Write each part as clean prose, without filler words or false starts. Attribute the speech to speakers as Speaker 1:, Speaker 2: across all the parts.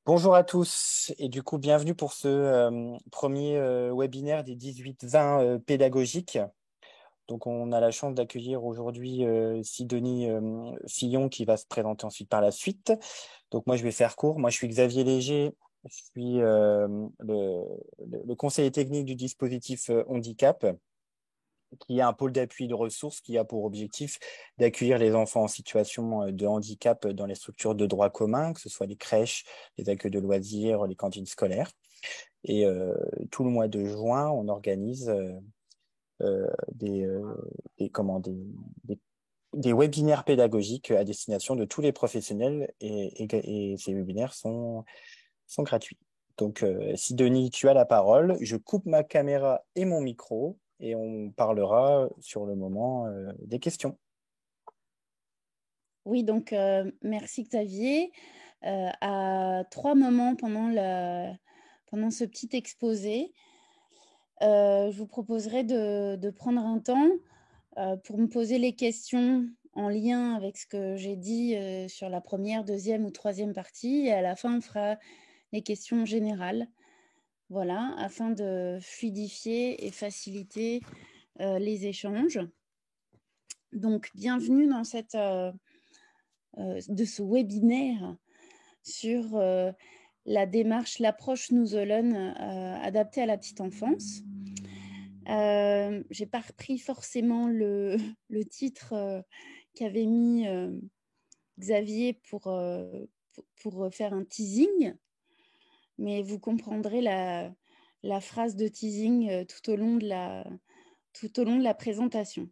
Speaker 1: Bonjour à tous et du coup bienvenue pour ce premier webinaire des 18-20 pédagogiques. Donc on a la chance d'accueillir aujourd'hui Sidonie Fillon qui va se présenter ensuite par la suite. Donc moi je vais faire court. Moi je suis Xavier Léger, je suis le conseiller technique du dispositif Handicap, qui est un pôle d'appui de ressources qui a pour objectif d'accueillir les enfants en situation de handicap dans les structures de droit commun, que ce soit les crèches, les accueils de loisirs, les cantines scolaires. Et tout le mois de juin, on organise des, des, des webinaires pédagogiques à destination de tous les professionnels et ces webinaires sont gratuits. Donc, Sidonie, tu as la parole. Je coupe ma caméra et mon micro et on parlera sur le moment des questions.
Speaker 2: Oui, donc merci Xavier. À trois moments pendant ce petit exposé, je vous proposerai de prendre un temps pour me poser les questions en lien avec ce que j'ai dit sur la première, deuxième ou troisième partie. Et à la fin, on fera les questions générales. Voilà, afin de fluidifier et faciliter les échanges. Donc, bienvenue dans de ce webinaire sur la démarche, l'approche Nous adaptée à la petite enfance. J'ai pas repris forcément le titre qu'avait mis Xavier pour faire un teasing, mais vous comprendrez la phrase de teasing tout au long de la présentation.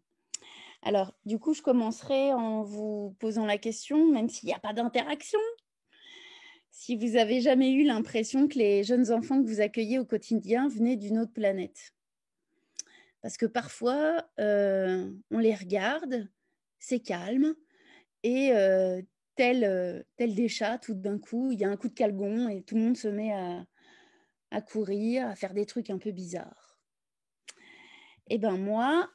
Speaker 2: Alors, du coup, je commencerai en vous posant la question, même s'il n'y a pas d'interaction. Si vous avez jamais eu l'impression que les jeunes enfants que vous accueillez au quotidien venaient d'une autre planète. Parce que parfois, on les regarde, c'est calme, et tel des chats, tout d'un coup, il y a un coup de calgon et tout le monde se met à courir, à faire des trucs un peu bizarres. Et ben moi,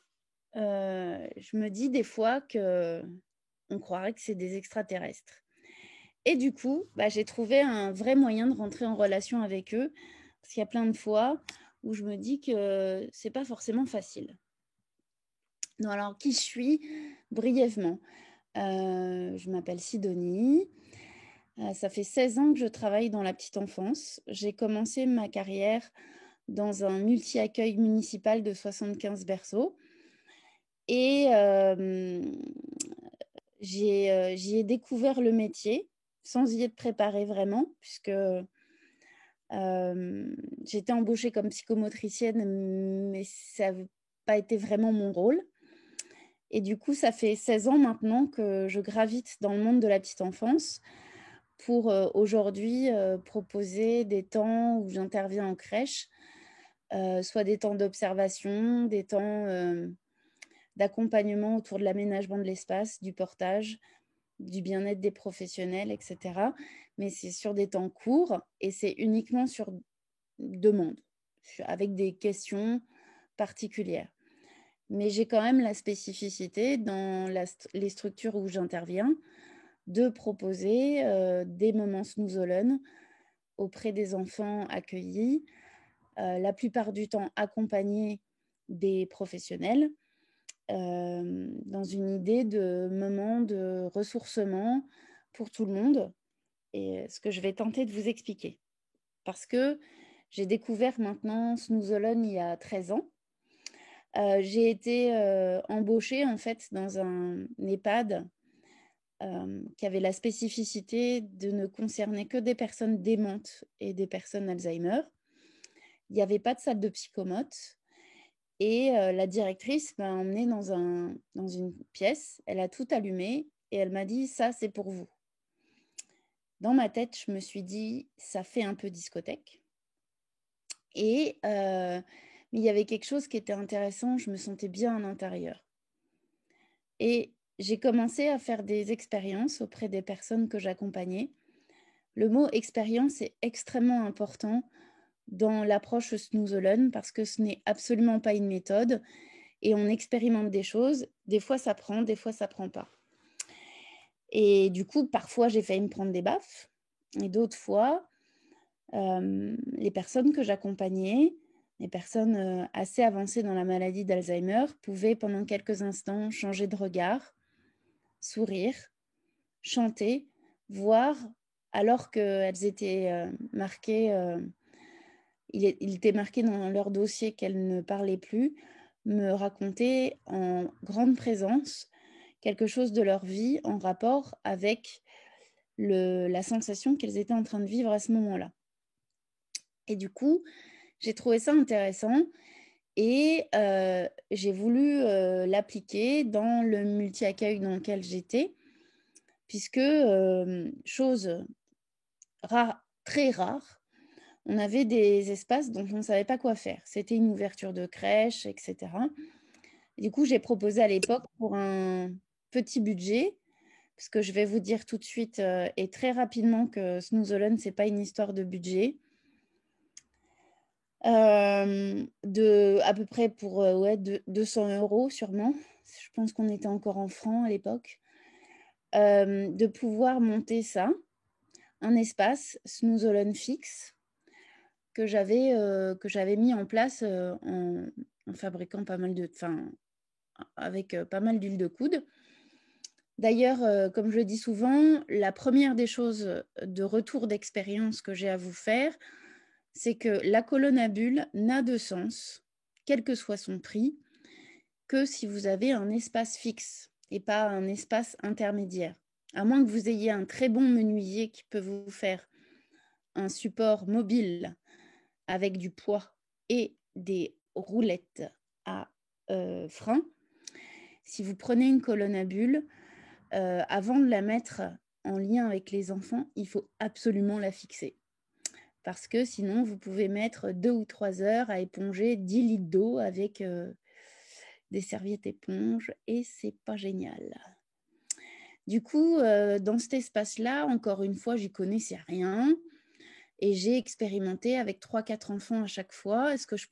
Speaker 2: je me dis des fois qu'on croirait que c'est des extraterrestres. Et du coup, j'ai trouvé un vrai moyen de rentrer en relation avec eux, parce qu'il y a plein de fois où je me dis que c'est pas forcément facile. Non, alors, qui je suis? Brièvement. Je m'appelle Sidonie. Ça fait 16 ans que je travaille dans la petite enfance. J'ai commencé ma carrière dans un multi-accueil municipal de 75 berceaux. Et j'y ai découvert le métier sans y être préparée vraiment, puisque j'étais embauchée comme psychomotricienne, mais ça n'a pas été vraiment mon rôle. Et du coup, ça fait 16 ans maintenant que je gravite dans le monde de la petite enfance pour aujourd'hui proposer des temps où j'interviens en crèche, soit des temps d'observation, des temps d'accompagnement autour de l'aménagement de l'espace, du portage, du bien-être des professionnels, etc. Mais c'est sur des temps courts et c'est uniquement sur demande, avec des questions particulières. Mais j'ai quand même la spécificité dans les structures où j'interviens de proposer des moments snooze alone auprès des enfants accueillis, la plupart du temps accompagnés des professionnels, dans une idée de moment de ressourcement pour tout le monde, et ce que je vais tenter de vous expliquer. Parce que j'ai découvert maintenant Snooze Alone il y a 13 ans. J'ai été embauchée en fait dans un EHPAD qui avait la spécificité de ne concerner que des personnes démentes et des personnes Alzheimer. Il n'y avait pas de salle de psychomote. Et la directrice m'a emmenée dans une pièce. Elle a tout allumé et elle m'a dit « ça, c'est pour vous ». Dans ma tête, je me suis dit « ça fait un peu discothèque ». Mais il y avait quelque chose qui était intéressant, je me sentais bien à l'intérieur. Et j'ai commencé à faire des expériences auprès des personnes que j'accompagnais. Le mot expérience est extrêmement important dans l'approche Snooze Alone parce que ce n'est absolument pas une méthode et on expérimente des choses. Des fois, ça prend, des fois, ça prend pas. Et du coup, parfois, j'ai failli me prendre des baffes et d'autres fois, Les personnes que j'accompagnais, les personnes assez avancées dans la maladie d'Alzheimer, pouvaient pendant quelques instants changer de regard, sourire, chanter, voire, alors qu'elles étaient marquées, il était marqué dans leur dossier qu'elles ne parlaient plus, me raconter en grande présence quelque chose de leur vie en rapport avec la sensation qu'elles étaient en train de vivre à ce moment-là. Et du coup, j'ai trouvé ça intéressant et j'ai voulu l'appliquer dans le multi-accueil dans lequel j'étais, puisque, chose très rare, on avait des espaces dont on ne savait pas quoi faire. C'était une ouverture de crèche, etc. Et du coup, j'ai proposé à l'époque pour un petit budget, parce que je vais vous dire tout de suite et très rapidement que Snooze Alone, ce n'est pas une histoire de budget. À peu près pour ouais, 200 € sûrement. Je pense qu'on était encore en francs à l'époque. De pouvoir monter ça, un espace Snooze Alone fixe que j'avais mis en place en fabriquant pas mal avec pas mal d'huile de coude. D'ailleurs, comme je le dis souvent, la première des choses de retour d'expérience que j'ai à vous faire, c'est que la colonne à bulles n'a de sens, quel que soit son prix, que si vous avez un espace fixe et pas un espace intermédiaire. À moins que vous ayez un très bon menuisier qui peut vous faire un support mobile avec du poids et des roulettes à frein. Si vous prenez une colonne à bulles, avant de la mettre en lien avec les enfants, il faut absolument la fixer. Parce que sinon, vous pouvez mettre 2 ou 3 heures à éponger 10 litres d'eau avec des serviettes éponges et c'est pas génial. Du coup, dans cet espace-là, encore une fois, j'y connaissais rien et j'ai expérimenté avec 3-4 enfants à chaque fois. Et ce que je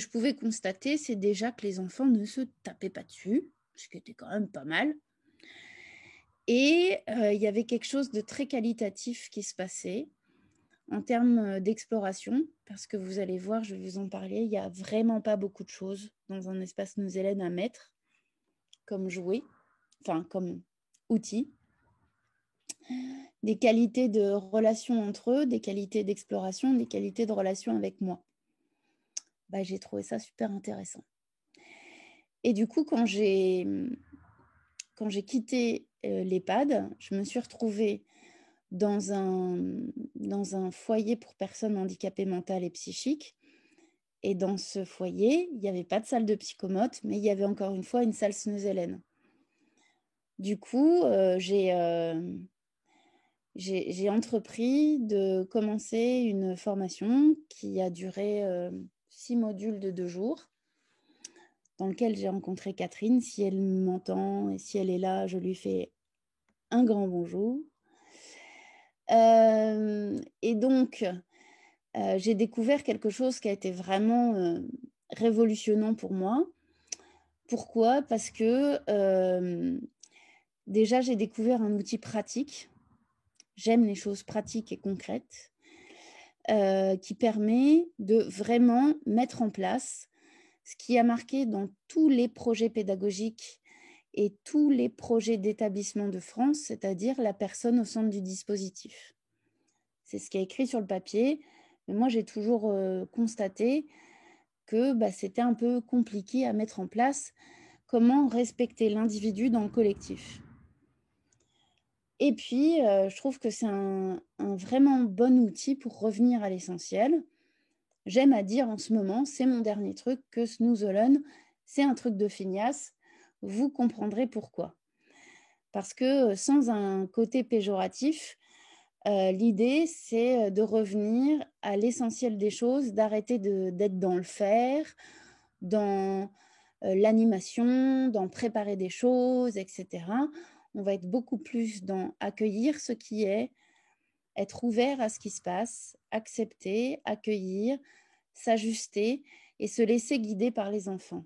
Speaker 2: pouvais constater, c'est déjà que les enfants ne se tapaient pas dessus, ce qui était quand même pas mal. Et il y avait quelque chose de très qualitatif qui se passait en termes d'exploration, parce que vous allez voir, je vais vous en parler, il n'y a vraiment pas beaucoup de choses dans un espace Snooze Alone à mettre comme jouet, enfin comme outil. Des qualités de relation entre eux, des qualités d'exploration, des qualités de relation avec moi. Bah, j'ai trouvé ça super intéressant. Et du coup, quand j'ai quitté l'EHPAD, je me suis retrouvée dans un foyer pour personnes handicapées mentales et psychiques. Et dans ce foyer, il n'y avait pas de salle de psychomote, mais il y avait encore une fois une salle Snooze Alone. Du coup, j'ai entrepris de commencer une formation qui a duré 6 modules de 2 jours, dans lequel j'ai rencontré Catherine. Si elle m'entend et si elle est là, je lui fais un grand bonjour. Et donc, j'ai découvert quelque chose qui a été vraiment révolutionnant pour moi. Pourquoi? Parce que déjà, j'ai découvert un outil pratique. J'aime les choses pratiques et concrètes, qui permet de vraiment mettre en place ce qui a marqué dans tous les projets pédagogiques et tous les projets d'établissement de France, c'est-à-dire la personne au centre du dispositif. C'est ce qui est écrit sur le papier, mais moi j'ai toujours constaté que c'était un peu compliqué à mettre en place. Comment respecter l'individu dans le collectif? Et puis, je trouve que c'est un vraiment bon outil pour revenir à l'essentiel. J'aime à dire en ce moment, c'est mon dernier truc, que Snooze Alone, c'est un truc de feignasse. Vous comprendrez pourquoi. Parce que sans un côté péjoratif, l'idée, c'est de revenir à l'essentiel des choses, d'arrêter d'être dans le faire, dans l'animation, dans préparer des choses, etc. On va être beaucoup plus dans accueillir ce qui est, être ouvert à ce qui se passe, accepter, accueillir, s'ajuster et se laisser guider par les enfants.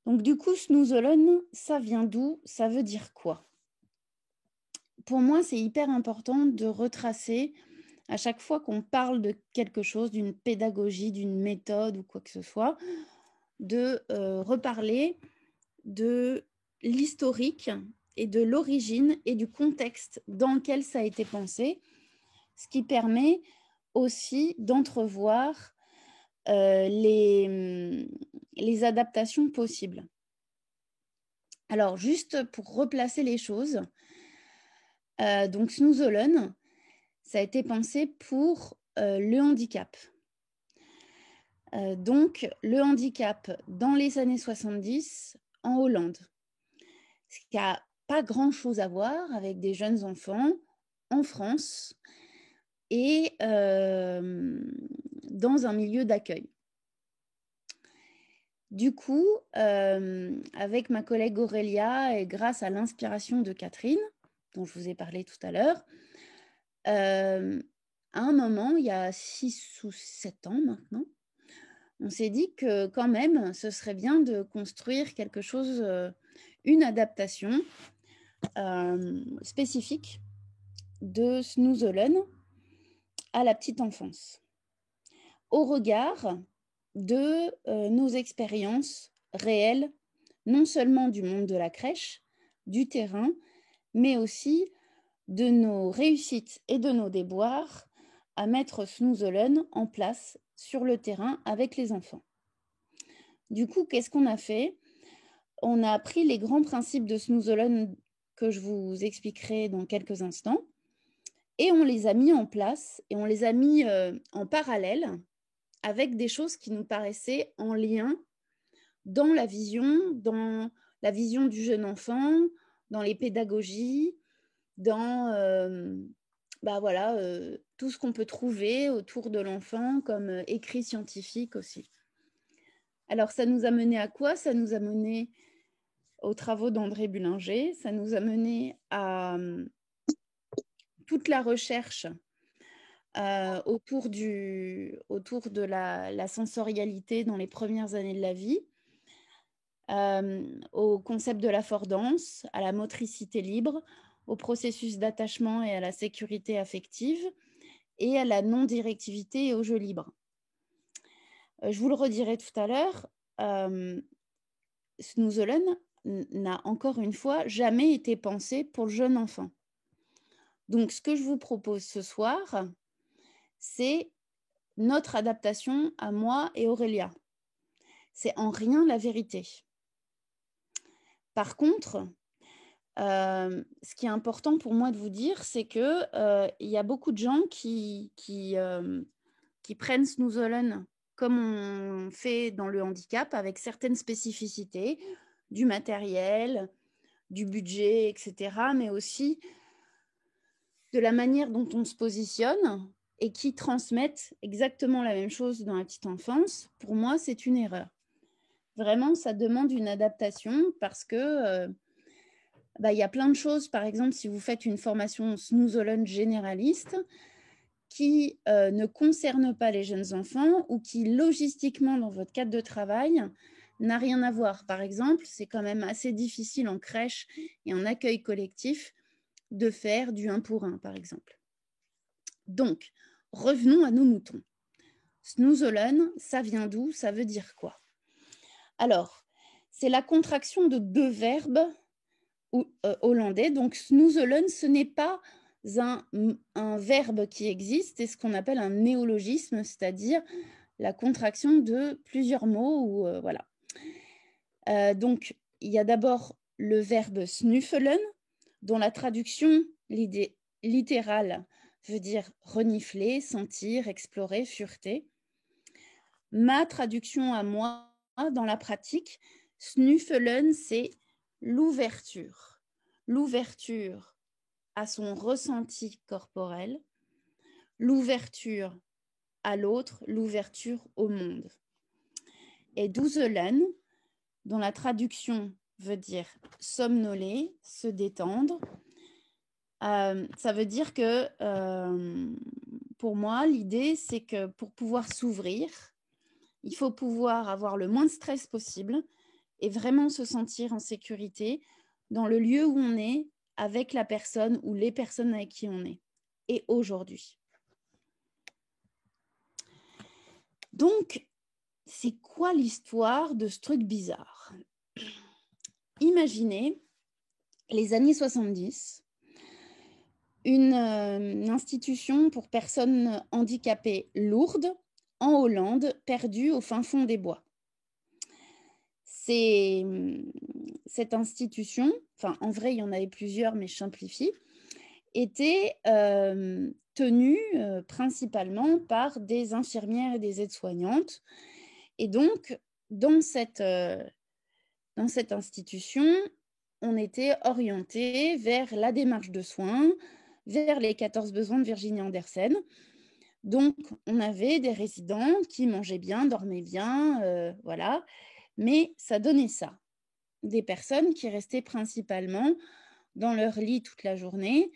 Speaker 2: Donc du coup, Snooze Alone, ça vient d'où? Ça veut dire quoi? pour moi, c'est hyper important de retracer, à chaque fois qu'on parle de quelque chose, d'une pédagogie, d'une méthode ou quoi que ce soit, de reparler de l'historique et de l'origine et du contexte dans lequel ça a été pensé, ce qui permet aussi d'entrevoir les adaptations possibles. Alors, juste pour replacer les choses, donc Snooze Alone, ça a été pensé pour le handicap. Donc, le handicap dans les années 70 en Hollande, ce qui n'a pas grand-chose à voir avec des jeunes enfants en France et dans un milieu d'accueil. Du coup, avec ma collègue Aurélia et grâce à l'inspiration de Catherine, dont je vous ai parlé tout à l'heure, à un moment, il y a 6 ou 7 ans maintenant, on s'est dit que quand même, ce serait bien de construire quelque chose, une adaptation spécifique de Snooze Alone à la petite enfance, au regard de nos expériences réelles, non seulement du monde de la crèche, du terrain, mais aussi de nos réussites et de nos déboires à mettre Snooze Alone en place sur le terrain avec les enfants. Du coup, qu'est-ce qu'on a fait? On a pris les grands principes de Snooze Alone que je vous expliquerai dans quelques instants et on les a mis en place et on les a mis en parallèle avec des choses qui nous paraissaient en lien dans la vision du jeune enfant, dans les pédagogies, dans tout ce qu'on peut trouver autour de l'enfant comme écrit scientifique aussi. Alors, ça nous a mené à quoi? Ça nous a mené aux travaux d'André Bullinger, ça nous a mené à toute la recherche autour de la sensorialité dans les premières années de la vie, au concept de l'affordance, à la motricité libre, au processus d'attachement et à la sécurité affective, et à la non-directivité et au jeu libre. Je vous le redirai tout à l'heure, Snooze Alone n'a encore une fois jamais été pensé pour le jeune enfant. Donc, ce que je vous propose ce soir, c'est notre adaptation à moi et Aurélia. C'est en rien la vérité. Par contre, ce qui est important pour moi de vous dire, c'est qu'il y a beaucoup de gens qui prennent Snooze Alone comme on fait dans le handicap, avec certaines spécificités, du matériel, du budget, etc., mais aussi de la manière dont on se positionne et qui transmettent exactement la même chose dans la petite enfance. Pour moi, c'est une erreur. Vraiment, ça demande une adaptation parce que y a plein de choses. Par exemple, si vous faites une formation Snooze Alone généraliste qui ne concerne pas les jeunes enfants ou qui, logistiquement, dans votre cadre de travail, n'a rien à voir. Par exemple, c'est quand même assez difficile en crèche et en accueil collectif de faire du 1 pour 1, par exemple. Donc, revenons à nos moutons. Snooze Alone, ça vient d'où? Ça veut dire quoi? Alors, c'est la contraction de 2 verbes hollandais. Donc, Snooze Alone, ce n'est pas un verbe qui existe, c'est ce qu'on appelle un néologisme, c'est-à-dire la contraction de plusieurs mots. Voilà. Donc, il y a d'abord le verbe snuffelen, dont la traduction littérale veut dire renifler, sentir, explorer, fureter. Ma traduction à moi, dans la pratique, snuffelen, c'est l'ouverture. L'ouverture à son ressenti corporel, l'ouverture à l'autre, l'ouverture au monde. Et doezelen, dont la traduction veut dire somnoler, se détendre, ça veut dire que pour moi, l'idée, c'est que pour pouvoir s'ouvrir, il faut pouvoir avoir le moins de stress possible et vraiment se sentir en sécurité dans le lieu où on est, avec la personne ou les personnes avec qui on est. Et aujourd'hui. Donc, c'est quoi l'histoire de ce truc bizarre? Imaginez les années 70, une institution pour personnes handicapées lourdes en Hollande, perdue au fin fond des bois. Cette institution, enfin en vrai il y en avait plusieurs mais je simplifie, était tenue principalement par des infirmières et des aides-soignantes. Et donc, dans cette institution, on était orienté vers la démarche de soins, vers les 14 besoins de Virginie Andersen. Donc, on avait des résidents qui mangeaient bien, dormaient bien, voilà. Mais ça donnait ça. Des personnes qui restaient principalement dans leur lit toute la journée,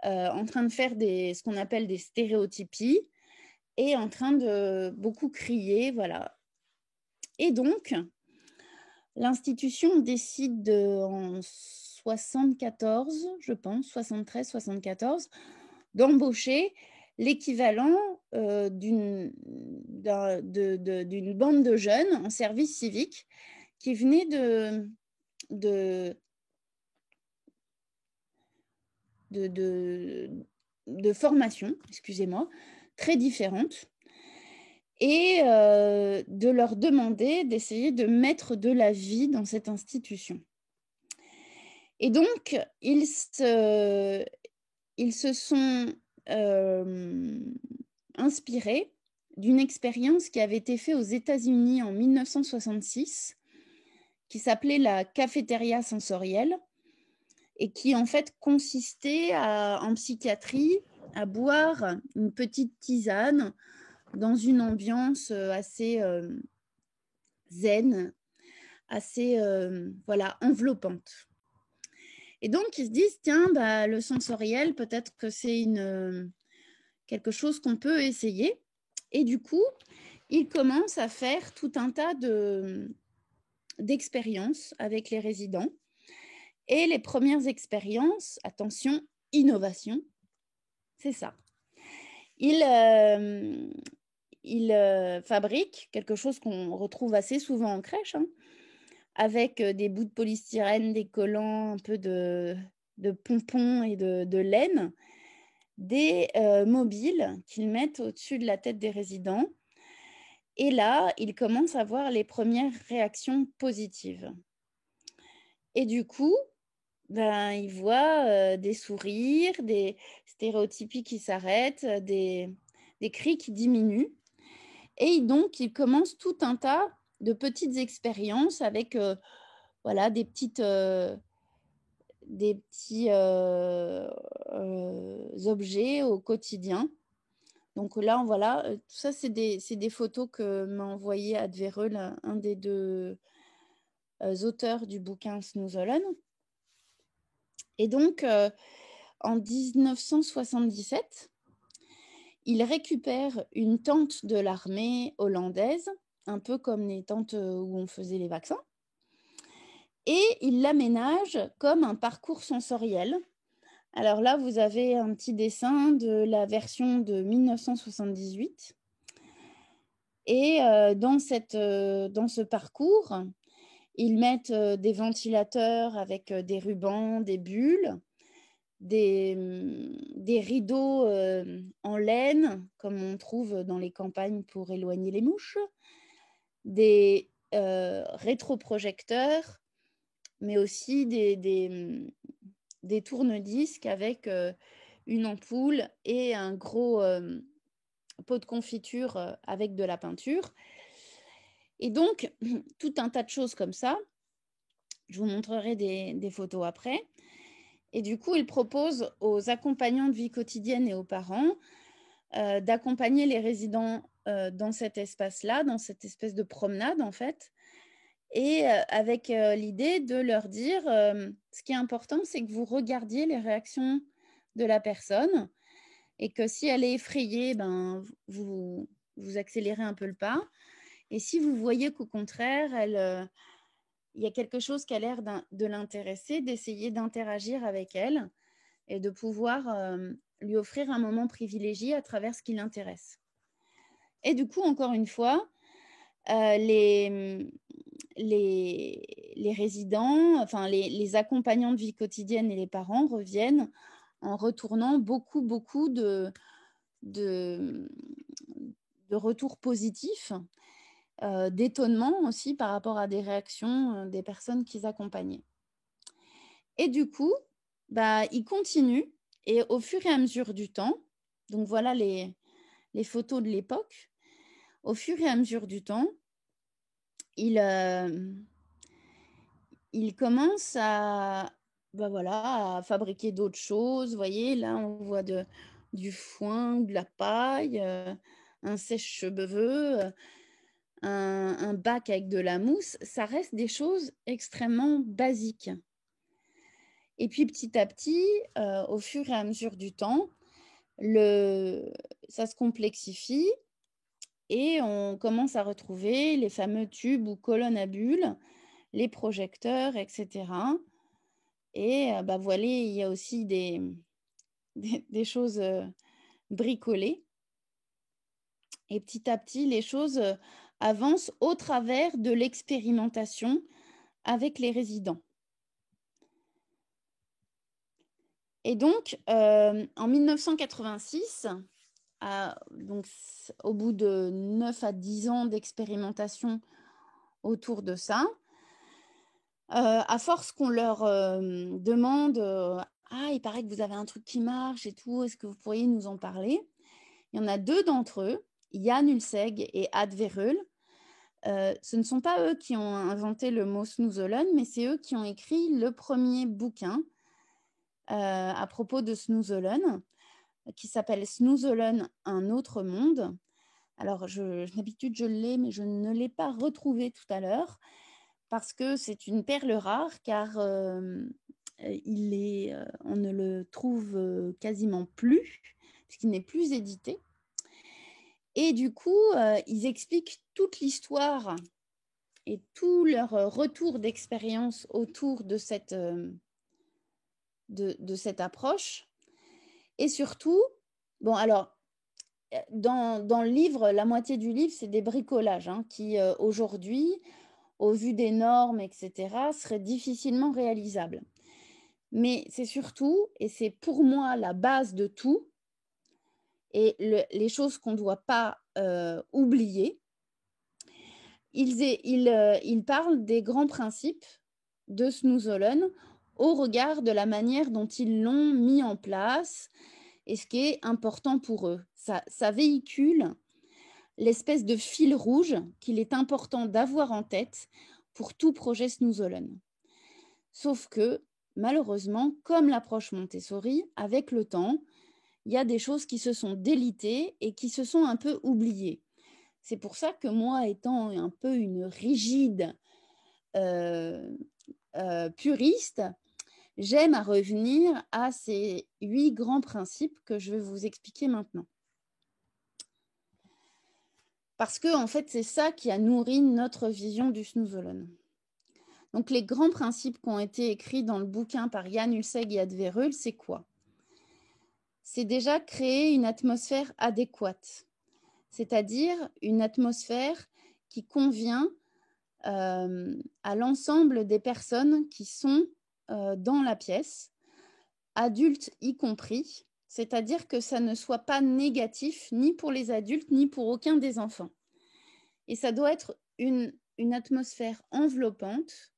Speaker 2: en train de faire ce qu'on appelle des stéréotypies et en train de beaucoup crier, voilà. Et donc, l'institution décide en 74, je pense, 73, 74, d'embaucher l'équivalent d'une bande de jeunes en service civique qui venaient de formations, excusez-moi, très différentes, et de leur demander d'essayer de mettre de la vie dans cette institution. Et donc, ils se sont inspirés d'une expérience qui avait été faite aux États-Unis en 1966, qui s'appelait la cafétéria sensorielle, et qui en fait consistait en psychiatrie à boire une petite tisane dans une ambiance assez zen, assez voilà, enveloppante. Et donc, ils se disent, tiens, bah, le sensoriel, peut-être que c'est quelque chose qu'on peut essayer. Et du coup, ils commencent à faire tout un tas d'expériences avec les résidents. Et les premières expériences, attention, innovation, c'est ça. Ils fabriquent quelque chose qu'on retrouve assez souvent en crèche, hein, avec des bouts de polystyrène, des collants, un peu de pompons et de laine, des mobiles qu'ils mettent au-dessus de la tête des résidents. Et là, ils commencent à voir les premières réactions positives. Et du coup, ben, ils voient des sourires, des stéréotypies qui s'arrêtent, des cris qui diminuent. Et donc, ils commencent tout un tas de petites expériences avec voilà, des petits objets au quotidien. Donc là, voilà, tout ça, c'est des photos que m'a envoyé Advereux, un des deux auteurs du bouquin Snoezelen. Et donc, en 1977, il récupère une tente de l'armée hollandaise, un peu comme les tentes où on faisait les vaccins, et il l'aménage comme un parcours sensoriel. Alors là, vous avez un petit dessin de la version de 1978. Et dans ce parcours, ils mettent des ventilateurs avec des rubans, des bulles, des rideaux en laine, comme on trouve dans les campagnes pour éloigner les mouches, des rétroprojecteurs, mais aussi des tourne-disques avec une ampoule et un gros pot de confiture avec de la peinture. Et donc, tout un tas de choses comme ça. Je vous montrerai des photos après. Et du coup, il propose aux accompagnants de vie quotidienne et aux parents d'accompagner les résidents dans cet espace-là, dans cette espèce de promenade, en fait, et avec l'idée de leur dire, ce qui est important, c'est que vous regardiez les réactions de la personne et que si elle est effrayée, ben, vous accélérez un peu le pas. Et si vous voyez qu'au contraire, il y a quelque chose qui a l'air de l'intéresser, d'essayer d'interagir avec elle et de pouvoir lui offrir un moment privilégié à travers ce qui l'intéresse. Et du coup, encore une fois, les résidents, enfin les accompagnants de vie quotidienne et les parents reviennent en retournant beaucoup de retours positifs, d'étonnement aussi par rapport à des réactions des personnes qu'ils accompagnaient. Et du coup, ils continuent et au fur et à mesure du temps, donc voilà les photos de l'époque, au fur et à mesure du temps, ils commencent à fabriquer d'autres choses. Vous voyez, là, on voit du foin, de la paille, un sèche-cheveux, un bac avec de la mousse. Ça reste des choses extrêmement basiques. Et puis, petit à petit, au fur et à mesure du temps, ça se complexifie et on commence à retrouver les fameux tubes ou colonnes à bulles, les projecteurs, etc. Et voilà, il y a aussi des choses bricolées. Et petit à petit, les choses avancent au travers de l'expérimentation avec les résidents. Et donc, en 1986, donc, au bout de 9 à 10 ans d'expérimentation autour de ça, à force qu'on leur demande ah, il paraît que vous avez un truc qui marche et tout, est-ce que vous pourriez nous en parler? Il y en a 2 d'entre eux, Jan Hulseg et Ad Verheul. Ce ne sont pas eux qui ont inventé le mot snoezelen, mais c'est eux qui ont écrit le premier bouquin à propos de snoezelen, qui s'appelle Snoezelen, un autre monde. Alors, d'habitude, je l'ai, mais je ne l'ai pas retrouvé tout à l'heure, parce que c'est une perle rare, car on ne le trouve quasiment plus, puisqu'il n'est plus édité. Et du coup, ils expliquent toute l'histoire et tout leur retour d'expérience autour de cette approche. Et surtout, bon, alors, dans le livre, la moitié du livre, c'est des bricolages qui, aujourd'hui, au vu des normes, etc., seraient difficilement réalisables. Mais c'est surtout, et c'est pour moi la base de tout, et les choses qu'on ne doit pas oublier, ils parlent des grands principes de snoezelen au regard de la manière dont ils l'ont mis en place et ce qui est important pour eux. Ça véhicule l'espèce de fil rouge qu'il est important d'avoir en tête pour tout projet snoezelen. Sauf que, malheureusement, comme l'approche Montessori, avec le temps, il y a des choses qui se sont délitées et qui se sont un peu oubliées. C'est pour ça que moi, étant un peu une rigide puriste, j'aime à revenir à ces 8 grands principes que je vais vous expliquer maintenant. Parce que, en fait, c'est ça qui a nourri notre vision du snoezelen. Donc, les grands principes qui ont été écrits dans le bouquin par Jan Hulseg et Ad Verheul, c'est quoi? C'est déjà créer une atmosphère adéquate, c'est-à-dire une atmosphère qui convient à l'ensemble des personnes qui sont dans la pièce, adultes y compris, c'est-à-dire que ça ne soit pas négatif ni pour les adultes ni pour aucun des enfants. Et ça doit être une atmosphère enveloppante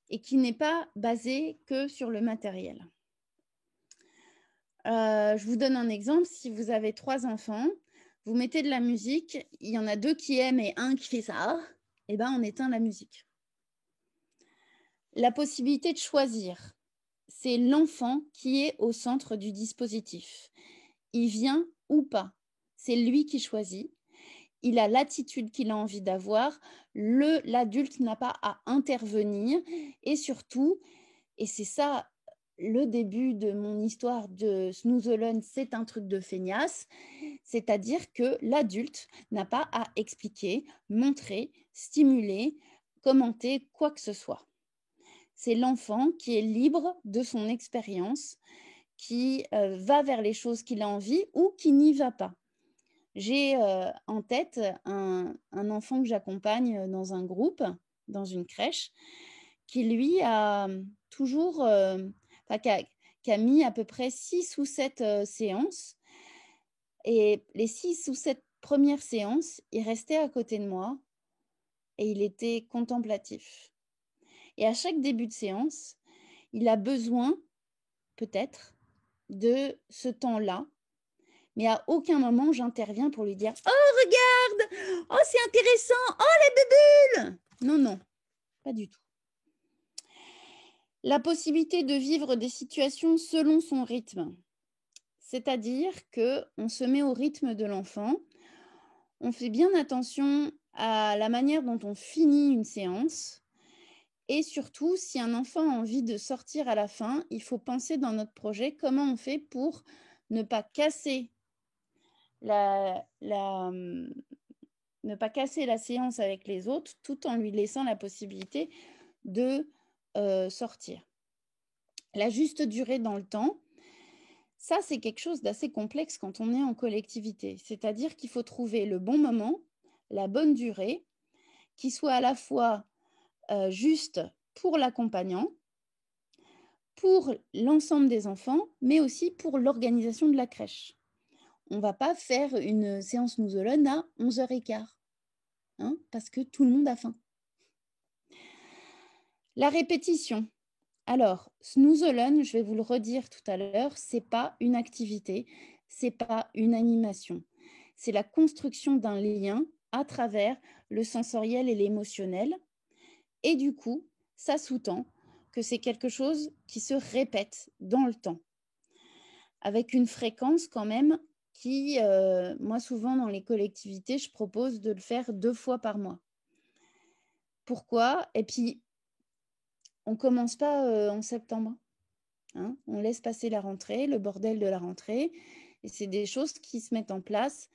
Speaker 2: et qui n'est pas basée que sur le matériel. Je vous donne un exemple. Si vous avez 3 enfants, vous mettez de la musique, il y en a 2 qui aiment et un qui fait ça, et ben on éteint la musique. La possibilité de choisir, c'est l'enfant qui est au centre du dispositif. Il vient ou pas, c'est lui qui choisit. Il a l'attitude qu'il a envie d'avoir. L'adulte n'a pas à intervenir. Et surtout, et c'est ça le début de mon histoire de snoezelen, c'est un truc de feignasse, c'est-à-dire que l'adulte n'a pas à expliquer, montrer, stimuler, commenter quoi que ce soit. C'est l'enfant qui est libre de son expérience, qui va vers les choses qu'il a envie ou qui n'y va pas. J'ai en tête un enfant que j'accompagne dans un groupe, dans une crèche, qui lui a toujours, enfin, qui a mis à peu près 6 ou 7 séances. Et les 6 ou 7 premières séances, il restait à côté de moi et il était contemplatif. Et à chaque début de séance, il a besoin, peut-être, de ce temps-là, mais à aucun moment j'interviens pour lui dire: «Oh regarde! Oh c'est intéressant! Oh les bulles!» Non, non, pas du tout. La possibilité de vivre des situations selon son rythme, c'est-à-dire qu'on se met au rythme de l'enfant, on fait bien attention à la manière dont on finit une séance et surtout, si un enfant a envie de sortir à la fin, il faut penser dans notre projet comment on fait pour ne pas casser la, la, ne pas casser la séance avec les autres tout en lui laissant la possibilité de sortir. La juste durée dans le temps, ça c'est quelque chose d'assez complexe quand on est en collectivité. C'est-à-dire qu'il faut trouver le bon moment, la bonne durée, qui soit à la fois juste pour l'accompagnant, pour l'ensemble des enfants, mais aussi pour l'organisation de la crèche. On ne va pas faire une séance Nous-Alone à 11h15, hein, parce que tout le monde a faim. La répétition. Alors, Snooze-Alone, je vais vous le redire tout à l'heure, ce n'est pas une activité, ce n'est pas une animation. C'est la construction d'un lien à travers le sensoriel et l'émotionnel. Et du coup, ça sous-tend que c'est quelque chose qui se répète dans le temps, avec une fréquence quand même qui, moi souvent dans les collectivités, je propose de le faire 2 fois par mois. Pourquoi? Et puis, on ne commence pas en septembre. Hein, on laisse passer la rentrée, le bordel de la rentrée, et c'est des choses qui se mettent en place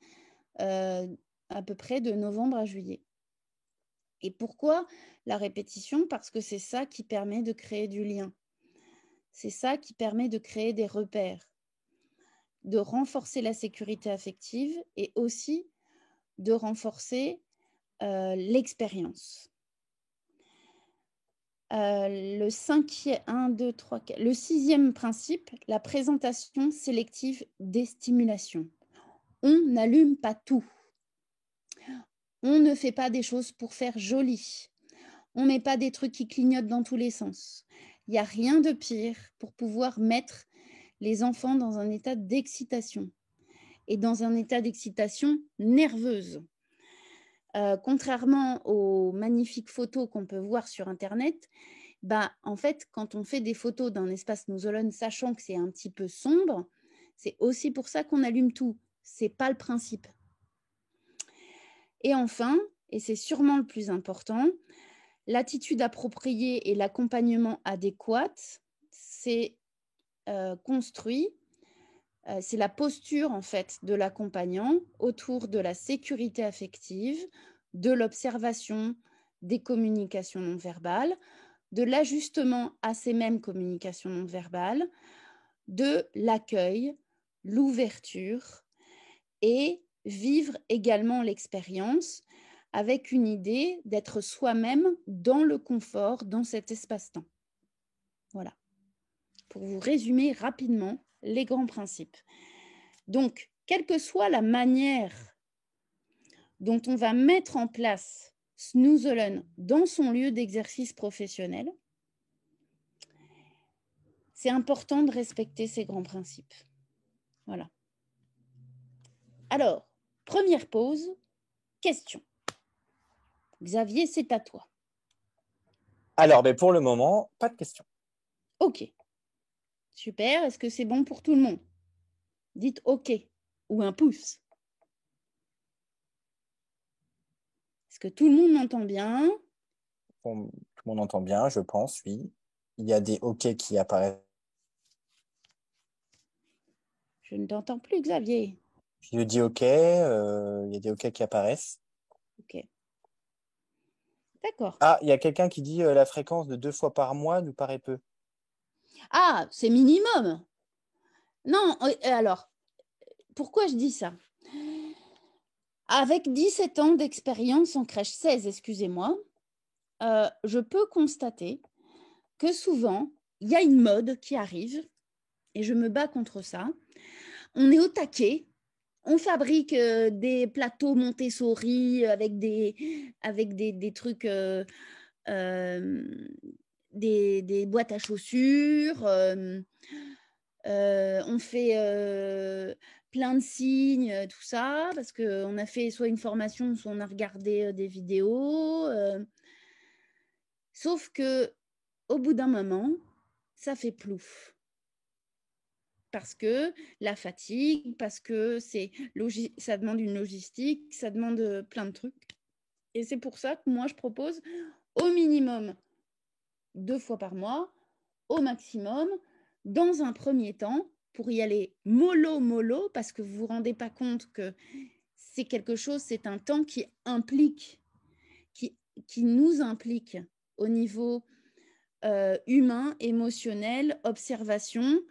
Speaker 2: à peu près de novembre à juillet. Et pourquoi la répétition? Parce que c'est ça qui permet de créer du lien. C'est ça qui permet de créer des repères, de renforcer la sécurité affective et aussi de renforcer l'expérience. Le sixième principe, la présentation sélective des stimulations. On n'allume pas tout. On ne fait pas des choses pour faire joli. On ne met pas des trucs qui clignotent dans tous les sens. Il n'y a rien de pire pour pouvoir mettre les enfants dans un état d'excitation et dans un état d'excitation nerveuse. Contrairement aux magnifiques photos qu'on peut voir sur Internet, bah, en fait, quand on fait des photos d'un espace Nous-Alone, sachant que c'est un petit peu sombre, c'est aussi pour ça qu'on allume tout. Ce n'est pas le principe. Et enfin, et c'est sûrement le plus important, l'attitude appropriée et l'accompagnement adéquat, c'est construit, c'est la posture en fait de l'accompagnant autour de la sécurité affective, de l'observation des communications non verbales, de l'ajustement à ces mêmes communications non verbales, de l'accueil, l'ouverture et vivre également l'expérience avec une idée d'être soi-même dans le confort, dans cet espace-temps. Voilà, pour vous résumer rapidement les grands principes. Donc, quelle que soit la manière dont on va mettre en place Snooze-Alone dans son lieu d'exercice professionnel, c'est important de respecter ces grands principes. Voilà. Alors, première pause, question. Xavier, c'est à toi.
Speaker 1: Alors, ben pour le moment, pas de questions.
Speaker 2: OK. Super. Est-ce que c'est bon pour tout le monde? Dites OK ou un pouce. Est-ce que tout le monde m'entend bien?
Speaker 1: Bon, tout le monde entend bien, je pense, oui. Il y a des OK qui apparaissent.
Speaker 2: Je ne t'entends plus, Xavier.
Speaker 1: Je dis OK, il y a des OK qui apparaissent.
Speaker 2: OK. D'accord.
Speaker 1: Ah, il y a quelqu'un qui dit la fréquence de 2 fois par mois nous paraît peu.
Speaker 2: Ah, c'est minimum. Non, alors, pourquoi je dis ça? Avec 17 ans d'expérience en crèche, 16, excusez-moi, je peux constater que souvent, il y a une mode qui arrive, et je me bats contre ça. On est au taquet, on fabrique des plateaux Montessori avec des trucs, des boîtes à chaussures. On fait plein de signes, tout ça, parce qu'on a fait soit une formation, soit on a regardé des vidéos. Sauf que au bout d'un moment, ça fait plouf. Parce que la fatigue, parce que ça demande une logistique, ça demande plein de trucs. Et c'est pour ça que moi, je propose au minimum 2 fois par mois, au maximum, dans un premier temps, pour y aller mollo, parce que vous ne vous rendez pas compte que c'est quelque chose, c'est un temps qui implique, qui nous implique au niveau humain, émotionnel, observation,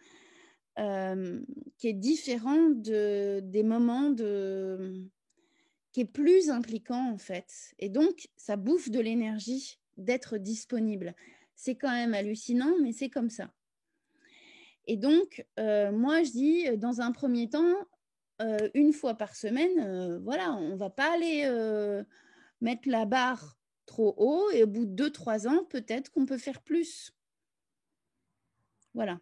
Speaker 2: qui est différent des moments qui est plus impliquant en fait. Et donc, ça bouffe de l'énergie d'être disponible. C'est quand même hallucinant, mais c'est comme ça. Et donc, moi, je dis, dans un premier temps, 1 fois par semaine, voilà, on ne va pas aller mettre la barre trop haut et au bout de 2-3 ans, peut-être qu'on peut faire plus. Voilà.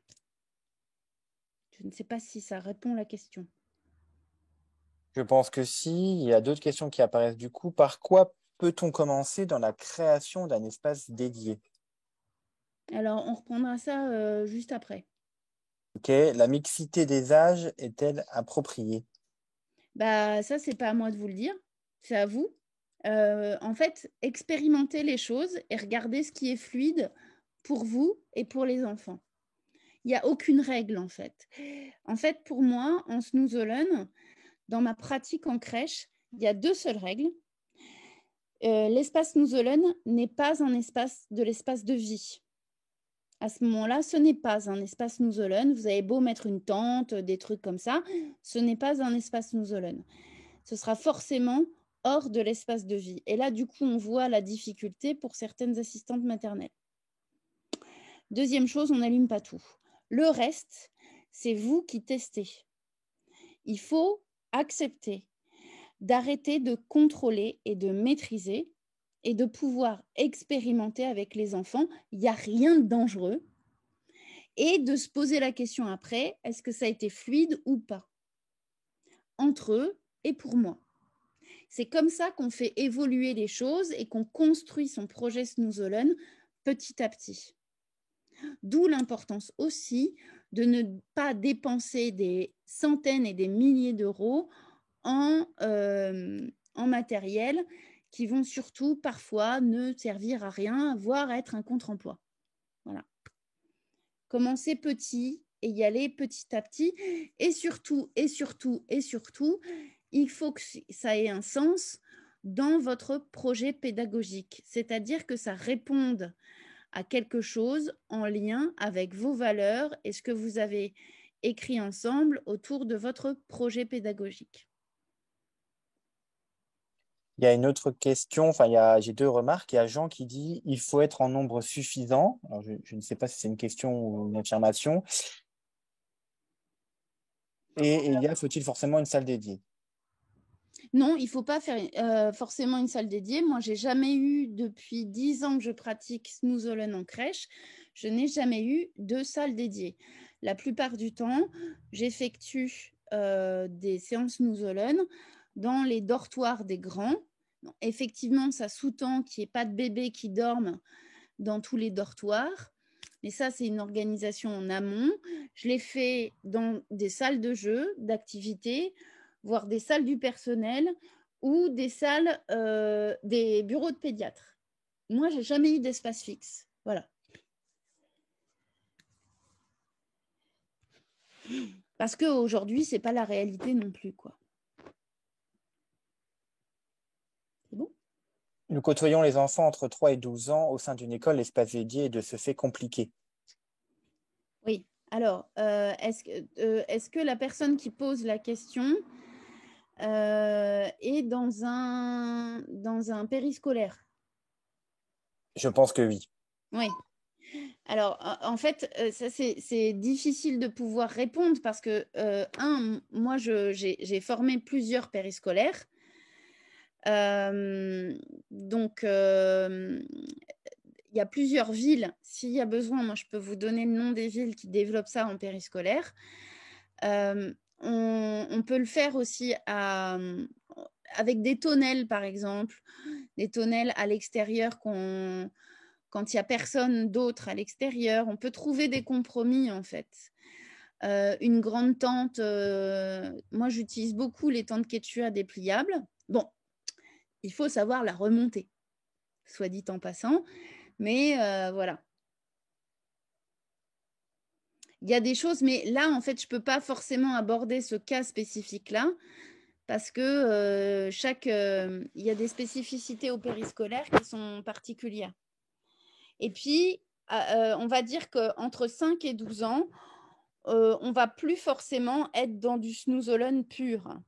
Speaker 2: Je ne sais pas si ça répond à la question.
Speaker 1: Je pense que si. Il y a d'autres questions qui apparaissent du coup. Par quoi peut-on commencer dans la création d'un espace dédié?
Speaker 2: Alors, on reprendra ça juste après.
Speaker 1: Ok. La mixité des âges est-elle appropriée?
Speaker 2: Bah, ça, c'est pas à moi de vous le dire, c'est à vous. En fait, expérimentez les choses et regardez ce qui est fluide pour vous et pour les enfants. Il n'y a aucune règle, en fait. En fait, pour moi, en Snooze Alone, dans ma pratique en crèche, il y a 2 seules règles. L'espace Snooze Alone n'est pas un espace de l'espace de vie. À ce moment-là, ce n'est pas un espace Snooze Alone. Vous avez beau mettre une tente, des trucs comme ça, ce n'est pas un espace Snooze Alone. Ce sera forcément hors de l'espace de vie. Et là, du coup, on voit la difficulté pour certaines assistantes maternelles. Deuxième chose, on n'allume pas tout. Le reste, c'est vous qui testez. Il faut accepter d'arrêter de contrôler et de maîtriser et de pouvoir expérimenter avec les enfants. Il n'y a rien de dangereux. Et de se poser la question après, est-ce que ça a été fluide ou pas? Entre eux et pour moi. C'est comme ça qu'on fait évoluer les choses et qu'on construit son projet Snooze Alone petit à petit. D'où l'importance aussi de ne pas dépenser des centaines et des milliers d'euros en matériel qui vont surtout parfois ne servir à rien, voire être un contre-emploi. Voilà. Commencer petit et y aller petit à petit. Et surtout, il faut que ça ait un sens dans votre projet pédagogique. C'est-à-dire que ça réponde à quelque chose en lien avec vos valeurs et ce que vous avez écrit ensemble autour de votre projet pédagogique.
Speaker 1: Il y a une autre question, enfin, j'ai 2 remarques. Il y a Jean qui dit il faut être en nombre suffisant. Alors, je ne sais pas si c'est une question ou une affirmation. Et il y a faut-il forcément une salle dédiée?
Speaker 2: Non, il ne faut pas faire forcément une salle dédiée. Moi, j'ai jamais eu, depuis 10 ans que je pratique Snooze Alone en crèche, je n'ai jamais eu de salle dédiée. La plupart du temps, j'effectue des séances Snooze Alone dans les dortoirs des grands. Bon, effectivement, ça sous-tend qu'il n'y ait pas de bébés qui dorment dans tous les dortoirs. Mais ça, c'est une organisation en amont. Je l'ai fait dans des salles de jeu, d'activités, voire des salles du personnel ou des salles, des bureaux de pédiatre. Moi, j'ai jamais eu d'espace fixe. Voilà. Parce qu'aujourd'hui, ce n'est pas la réalité non plus, quoi. C'est bon?
Speaker 1: Nous côtoyons les enfants entre 3 et 12 ans au sein d'une école, l'espace dédié est de ce fait compliqué.
Speaker 2: Oui. Alors, est-ce que la personne qui pose la question est dans un périscolaire?
Speaker 1: Je pense que oui.
Speaker 2: Oui. Alors, en fait, ça, c'est difficile de pouvoir répondre parce que, moi, j'ai formé plusieurs périscolaires. Donc, il y a plusieurs villes. S'il y a besoin, moi, je peux vous donner le nom des villes qui développent ça en périscolaire. On peut le faire aussi avec des tonnelles, par exemple, des tonnelles à l'extérieur quand il n'y a personne d'autre à l'extérieur. On peut trouver des compromis, en fait. Une grande tente, moi, j'utilise beaucoup les tentes Quechua dépliables. Bon, il faut savoir la remonter, soit dit en passant, mais voilà. Il y a des choses, mais là, en fait, je ne peux pas forcément aborder ce cas spécifique-là parce que il y a des spécificités au périscolaire qui sont particulières. Et puis, on va dire qu'entre 5 et 12 ans, on ne va plus forcément être dans du snooze alone pur.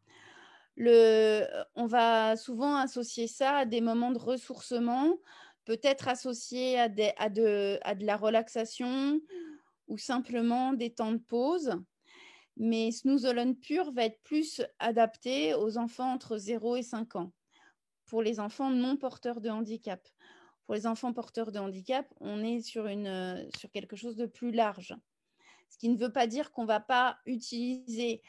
Speaker 2: On va souvent associer ça à des moments de ressourcement, peut-être associé à de la relaxation ou simplement des temps de pause. Mais snooze alone pur va être plus adapté aux enfants entre 0 et 5 ans, pour les enfants non porteurs de handicap. Pour les enfants porteurs de handicap, on est sur quelque chose de plus large. Ce qui ne veut pas dire qu'on ne va pas utiliser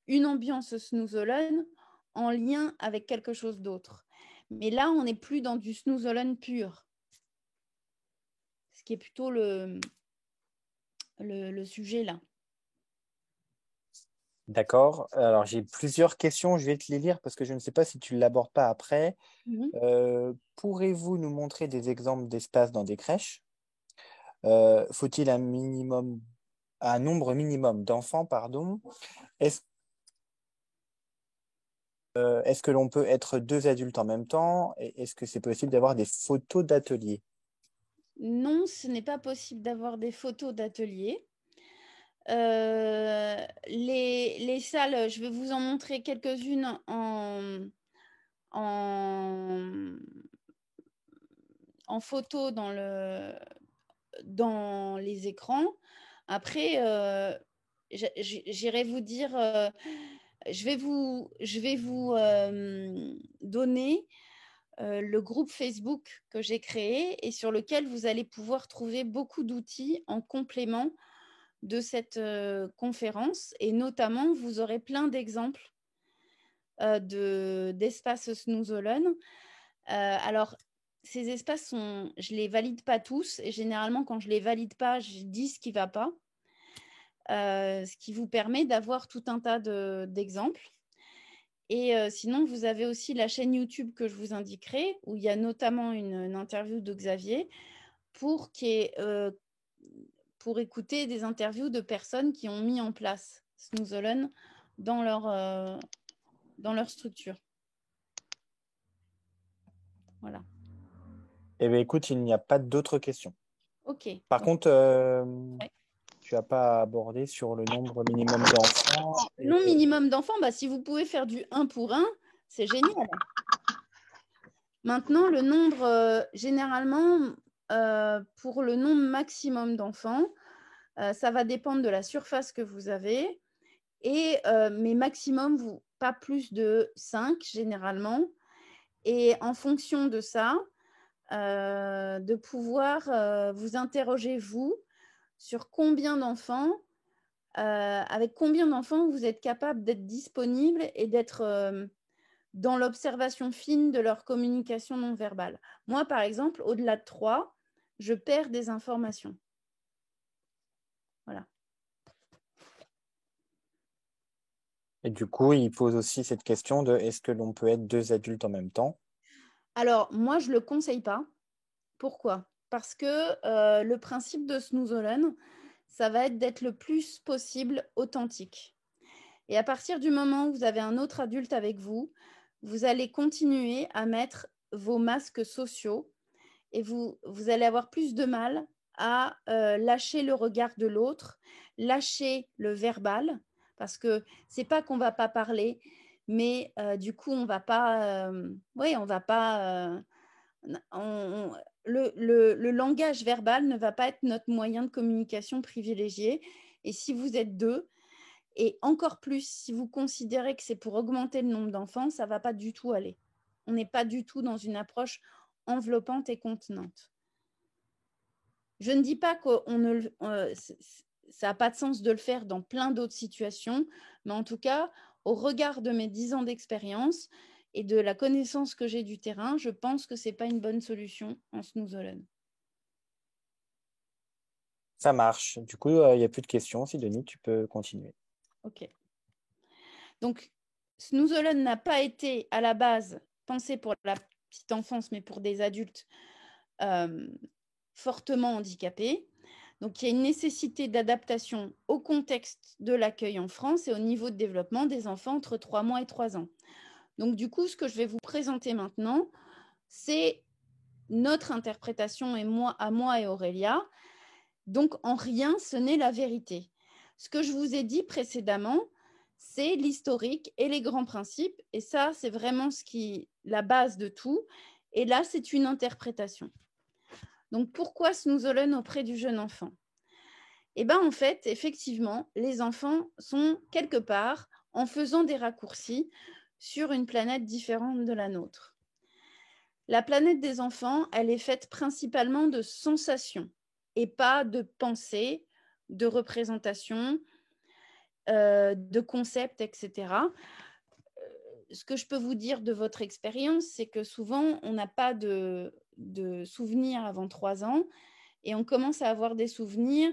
Speaker 2: une ambiance snooze alone en lien avec quelque chose d'autre. Mais là, on n'est plus dans du snooze alone pur, ce qui est plutôt le sujet là.
Speaker 1: D'accord. Alors, j'ai plusieurs questions. Je vais te les lire parce que je ne sais pas si tu ne l'abordes pas après. Pourrez-vous nous montrer des exemples d'espaces dans des crèches? Faut-il un nombre minimum d'enfants, pardon? Est-ce, est-ce que l'on peut être deux adultes en même temps? Et est-ce que c'est possible d'avoir des photos d'atelier?
Speaker 2: Non, ce n'est pas possible d'avoir des photos d'atelier. Les salles, je vais vous en montrer quelques-unes en, en photo dans les écrans. Après, j'irai vous dire, je vais vous donner le groupe Facebook que j'ai créé et sur lequel vous allez pouvoir trouver beaucoup d'outils en complément de cette conférence. Et notamment, vous aurez plein d'exemples d'espaces snooze alone. Alors, ces espaces je les valide pas tous et généralement quand je les valide pas, je dis ce qui va pas, ce qui vous permet d'avoir tout un tas d'exemples. Et sinon, vous avez aussi la chaîne YouTube que je vous indiquerai, où il y a notamment une interview de Xavier pour écouter des interviews de personnes qui ont mis en place Snooze Alone dans leur structure. Voilà.
Speaker 1: Eh bien, écoute, il n'y a pas d'autres questions.
Speaker 2: Ok.
Speaker 1: Par contre,
Speaker 2: Ouais.
Speaker 1: tu n'as pas abordé sur le nombre minimum d'enfants.
Speaker 2: Non minimum d'enfants, bah, si vous pouvez faire du 1 pour 1, c'est génial. Maintenant, le nombre, généralement, pour le nombre maximum d'enfants, ça va dépendre de la surface que vous avez. Mais maximum, pas plus de 5 généralement. Et en fonction de ça, de pouvoir vous interroger, vous, sur combien d'enfants, avec combien d'enfants vous êtes capable d'être disponible et d'être dans l'observation fine de leur communication non verbale. Moi, par exemple, au-delà de 3, je perds des informations. Voilà.
Speaker 1: Et du coup, il pose aussi cette question de est-ce que l'on peut être deux adultes en même temps?
Speaker 2: Alors, moi, je ne le conseille pas. Pourquoi? Parce que le principe de Snooze Alone, ça va être d'être le plus possible authentique. Et à partir du moment où vous avez un autre adulte avec vous, vous allez continuer à mettre vos masques sociaux et vous allez avoir plus de mal à lâcher le regard de l'autre, lâcher le verbal, parce que c'est pas qu'on va pas parler, mais du coup on va pas, on va pas, le langage verbal ne va pas être notre moyen de communication privilégié. Et si vous êtes deux, et encore plus si vous considérez que c'est pour augmenter le nombre d'enfants, ça ne va pas du tout aller. On n'est pas du tout dans une approche enveloppante et contenante. Je ne dis pas que ça n'a pas de sens de le faire dans plein d'autres situations, mais en tout cas, au regard de mes 10 ans d'expérience et de la connaissance que j'ai du terrain, je pense que ce n'est pas une bonne solution en snooze alone.
Speaker 1: Ça marche. Du coup, il n'y a plus de questions. Sidonie, tu peux continuer.
Speaker 2: Ok. Donc, snooze alone n'a pas été à la base pensé pour la petite enfance, mais pour des adultes fortement handicapés. Donc, il y a une nécessité d'adaptation au contexte de l'accueil en France et au niveau de développement des enfants entre 3 mois et 3 ans. Donc, du coup, ce que je vais vous présenter maintenant, c'est notre interprétation à moi et Aurélia. Donc, en rien, ce n'est la vérité. Ce que je vous ai dit précédemment, c'est l'historique et les grands principes. Et ça, c'est vraiment la base de tout. Et là, c'est une interprétation. Donc, pourquoi snooze alone auprès du jeune enfant? Eh bien, en fait, effectivement, les enfants sont quelque part en faisant des raccourcis sur une planète différente de la nôtre. La planète des enfants, elle est faite principalement de sensations et pas de pensées, de représentations, de concepts, etc. Ce que je peux vous dire de votre expérience, c'est que souvent, on n'a pas de souvenirs avant 3 ans et on commence à avoir des souvenirs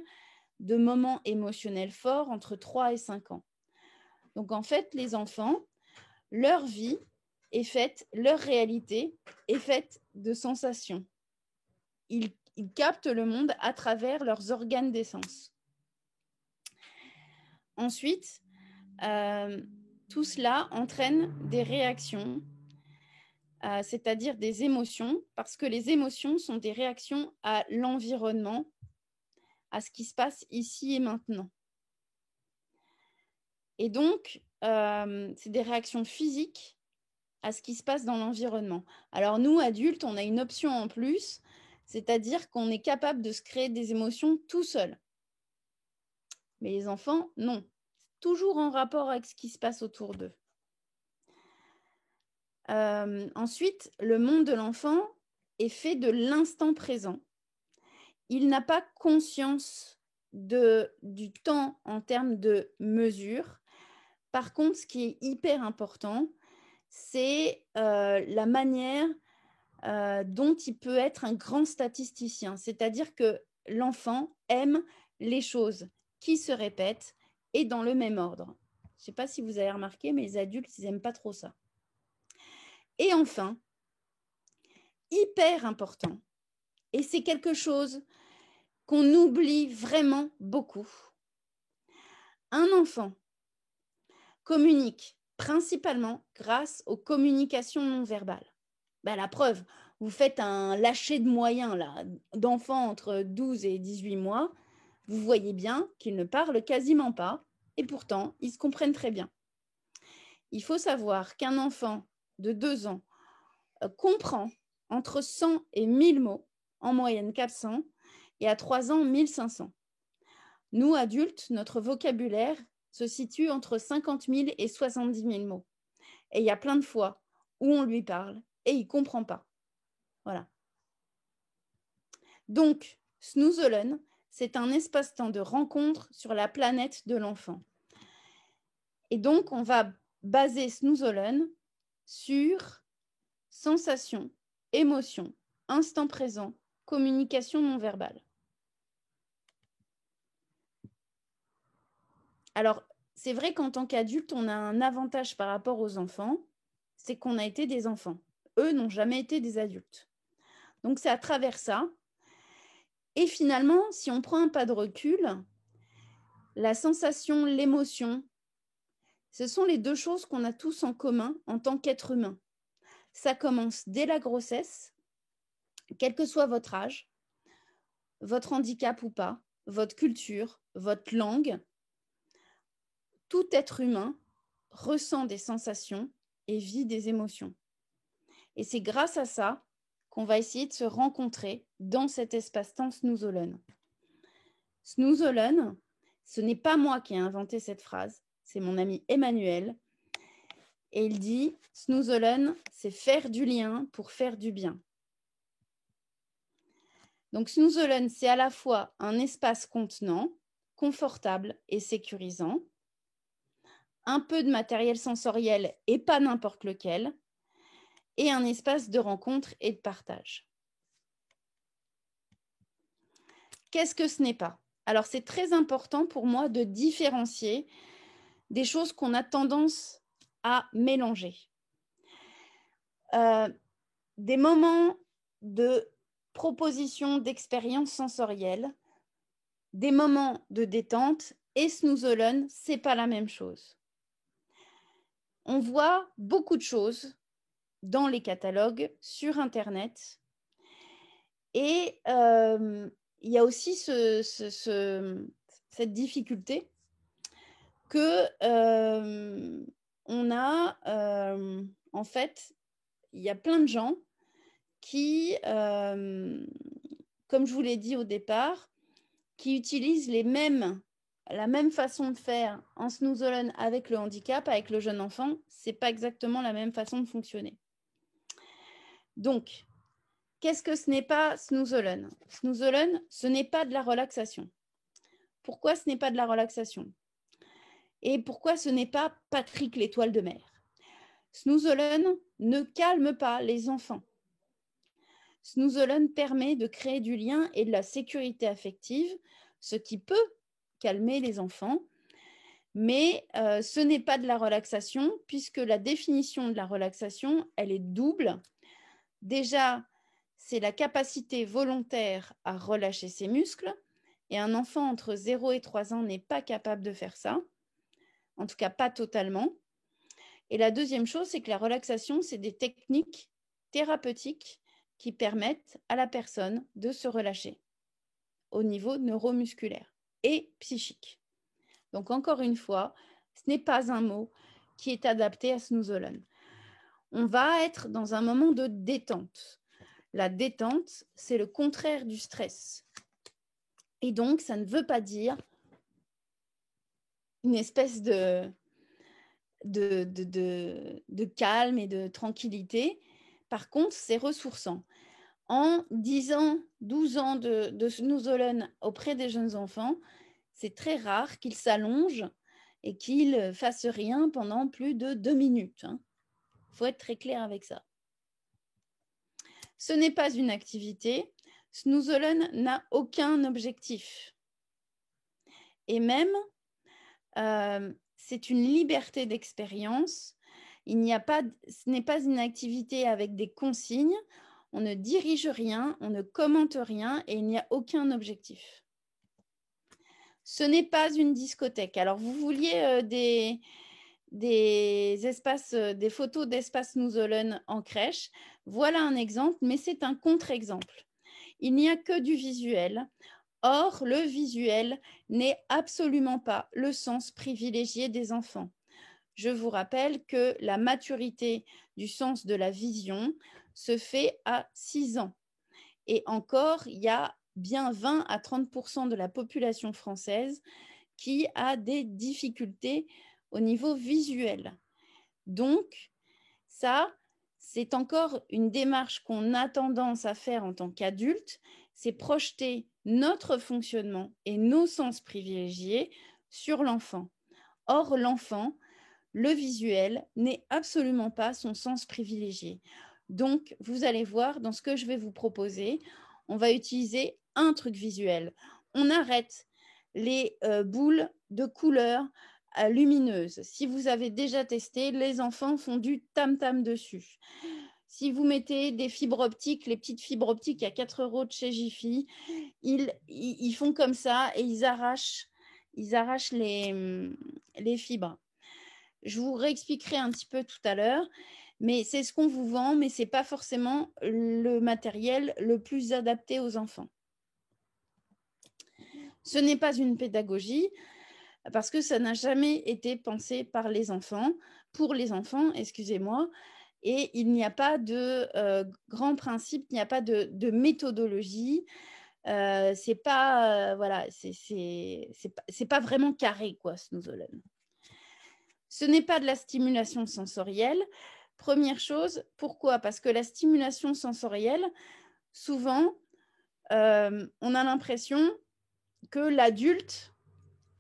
Speaker 2: de moments émotionnels forts entre 3 et 5 ans. Donc, en fait, les enfants, leur vie est faite, leur réalité est faite de sensations. Ils captent le monde à travers leurs organes des sens. Ensuite, tout cela entraîne des réactions, c'est-à-dire des émotions, parce que les émotions sont des réactions à l'environnement, à ce qui se passe ici et maintenant. Et donc, c'est des réactions physiques à ce qui se passe dans l'environnement. Alors nous, adultes, on a une option en plus, c'est-à-dire qu'on est capable de se créer des émotions tout seul. Mais les enfants, non. Toujours en rapport avec ce qui se passe autour d'eux. Ensuite, le monde de l'enfant est fait de l'instant présent. Il n'a pas conscience du temps en termes de mesure. Par contre, ce qui est hyper important, c'est la manière dont il peut être un grand statisticien. C'est-à-dire que l'enfant aime les choses qui se répètent et dans le même ordre. Je ne sais pas si vous avez remarqué, mais les adultes, ils n'aiment pas trop ça. Et enfin, hyper important, et c'est quelque chose qu'on oublie vraiment beaucoup. Un enfant communique principalement grâce aux communications non verbales. Ben, la preuve, vous faites un lâcher de moyens d'enfants entre 12 et 18 mois, vous voyez bien qu'ils ne parlent quasiment pas, et pourtant, ils se comprennent très bien. Il faut savoir qu'un enfant de 2 ans comprend entre 100 et 1000 mots, en moyenne 400, et à 3 ans, 1500. Nous, adultes, notre vocabulaire se situe entre 50 000 et 70 000 mots. Et il y a plein de fois où on lui parle et il ne comprend pas. Voilà. Donc, snooze alone, c'est un espace-temps de rencontre sur la planète de l'enfant. Et donc, on va baser snooze alone sur sensation, émotion, instant présent, communication non verbale. Alors, c'est vrai qu'en tant qu'adulte, on a un avantage par rapport aux enfants, c'est qu'on a été des enfants. Eux n'ont jamais été des adultes. Donc, c'est à travers ça. Et finalement, si on prend un pas de recul, la sensation, l'émotion, ce sont les deux choses qu'on a tous en commun en tant qu'être humain. Ça commence dès la grossesse, quel que soit votre âge, votre handicap ou pas, votre culture, votre langue. Tout être humain ressent des sensations et vit des émotions. Et c'est grâce à ça qu'on va essayer de se rencontrer dans cet espace-temps Snooze Alone. Snooze Alone, ce n'est pas moi qui ai inventé cette phrase, c'est mon ami Emmanuel. Et il dit, Snooze Alone, c'est faire du lien pour faire du bien. Donc Snooze Alone, c'est à la fois un espace contenant, confortable et sécurisant, un peu de matériel sensoriel et pas n'importe lequel, et un espace de rencontre et de partage. Qu'est-ce que ce n'est pas? Alors, c'est très important pour moi de différencier des choses qu'on a tendance à mélanger. Des moments de proposition d'expérience sensorielle, des moments de détente et Snooze Alone, c'est pas la même chose. On voit beaucoup de choses dans les catalogues, sur Internet, et il y a aussi cette difficulté que on a, en fait, il y a plein de gens qui, comme je vous l'ai dit au départ, qui utilisent la même façon de faire en Snooze Alone avec le handicap, avec le jeune enfant. C'est pas exactement la même façon de fonctionner. Donc, qu'est-ce que ce n'est pas Snooze Alone? Snooze Alone, ce n'est pas de la relaxation. Pourquoi ce n'est pas de la relaxation? Et pourquoi ce n'est pas Patrick l'étoile de mer? Snooze Alone ne calme pas les enfants. Snooze Alone permet de créer du lien et de la sécurité affective, ce qui peut calmer les enfants, mais ce n'est pas de la relaxation, puisque la définition de la relaxation, elle est double. Déjà, c'est la capacité volontaire à relâcher ses muscles, et un enfant entre 0 et 3 ans n'est pas capable de faire ça, en tout cas pas totalement. Et la deuxième chose, c'est que la relaxation, c'est des techniques thérapeutiques qui permettent à la personne de se relâcher au niveau neuromusculaire et psychique. Donc encore une fois, ce n'est pas un mot qui est adapté à Snooze Alone. On va être dans un moment de détente. La détente, c'est le contraire du stress. Et donc, ça ne veut pas dire une espèce de calme et de tranquillité. Par contre, c'est ressourçant. En 10 ans, 12 ans de Snooze Alone auprès des jeunes enfants, c'est très rare qu'ils s'allongent et qu'ils fassent rien pendant plus de 2 minutes. Il faut être très clair avec ça. Ce n'est pas une activité. Snooze Alone n'a aucun objectif. Et même, c'est une liberté d'expérience. Ce n'est pas une activité avec des consignes. On ne dirige rien, on ne commente rien et il n'y a aucun objectif. Ce n'est pas une discothèque. Alors, vous vouliez des espaces, des photos d'espace Snooze Alone en crèche. Voilà un exemple, mais c'est un contre-exemple. Il n'y a que du visuel. Or, le visuel n'est absolument pas le sens privilégié des enfants. Je vous rappelle que la maturité du sens de la vision se fait à 6 ans. Et encore, il y a bien 20 à 30% de la population française qui a des difficultés au niveau visuel. Donc, ça, c'est encore une démarche qu'on a tendance à faire en tant qu'adulte, c'est projeter notre fonctionnement et nos sens privilégiés sur l'enfant. Or, l'enfant, le visuel n'est absolument pas son sens privilégié. Donc, vous allez voir, dans ce que je vais vous proposer, on va utiliser un truc visuel. On arrête les boules de couleurs lumineuses. Si vous avez déjà testé, les enfants font du tam-tam dessus. Si vous mettez des fibres optiques, les petites fibres optiques à 4 € de chez Jiffy, ils font comme ça et ils arrachent les fibres. Je vous réexpliquerai un petit peu tout à l'heure, Mais c'est ce qu'on vous vend, mais ce n'est pas forcément le matériel le plus adapté aux enfants. Ce n'est pas une pédagogie parce que ça n'a jamais été pensé par les enfants, pour les enfants, excusez-moi, et il n'y a pas de grand principe, il n'y a pas de méthodologie. C'est pas voilà, c'est pas vraiment carré quoi, Snooze Alone. Ce n'est pas de la stimulation sensorielle. Première chose, pourquoi? Parce que la stimulation sensorielle, souvent, on a l'impression que l'adulte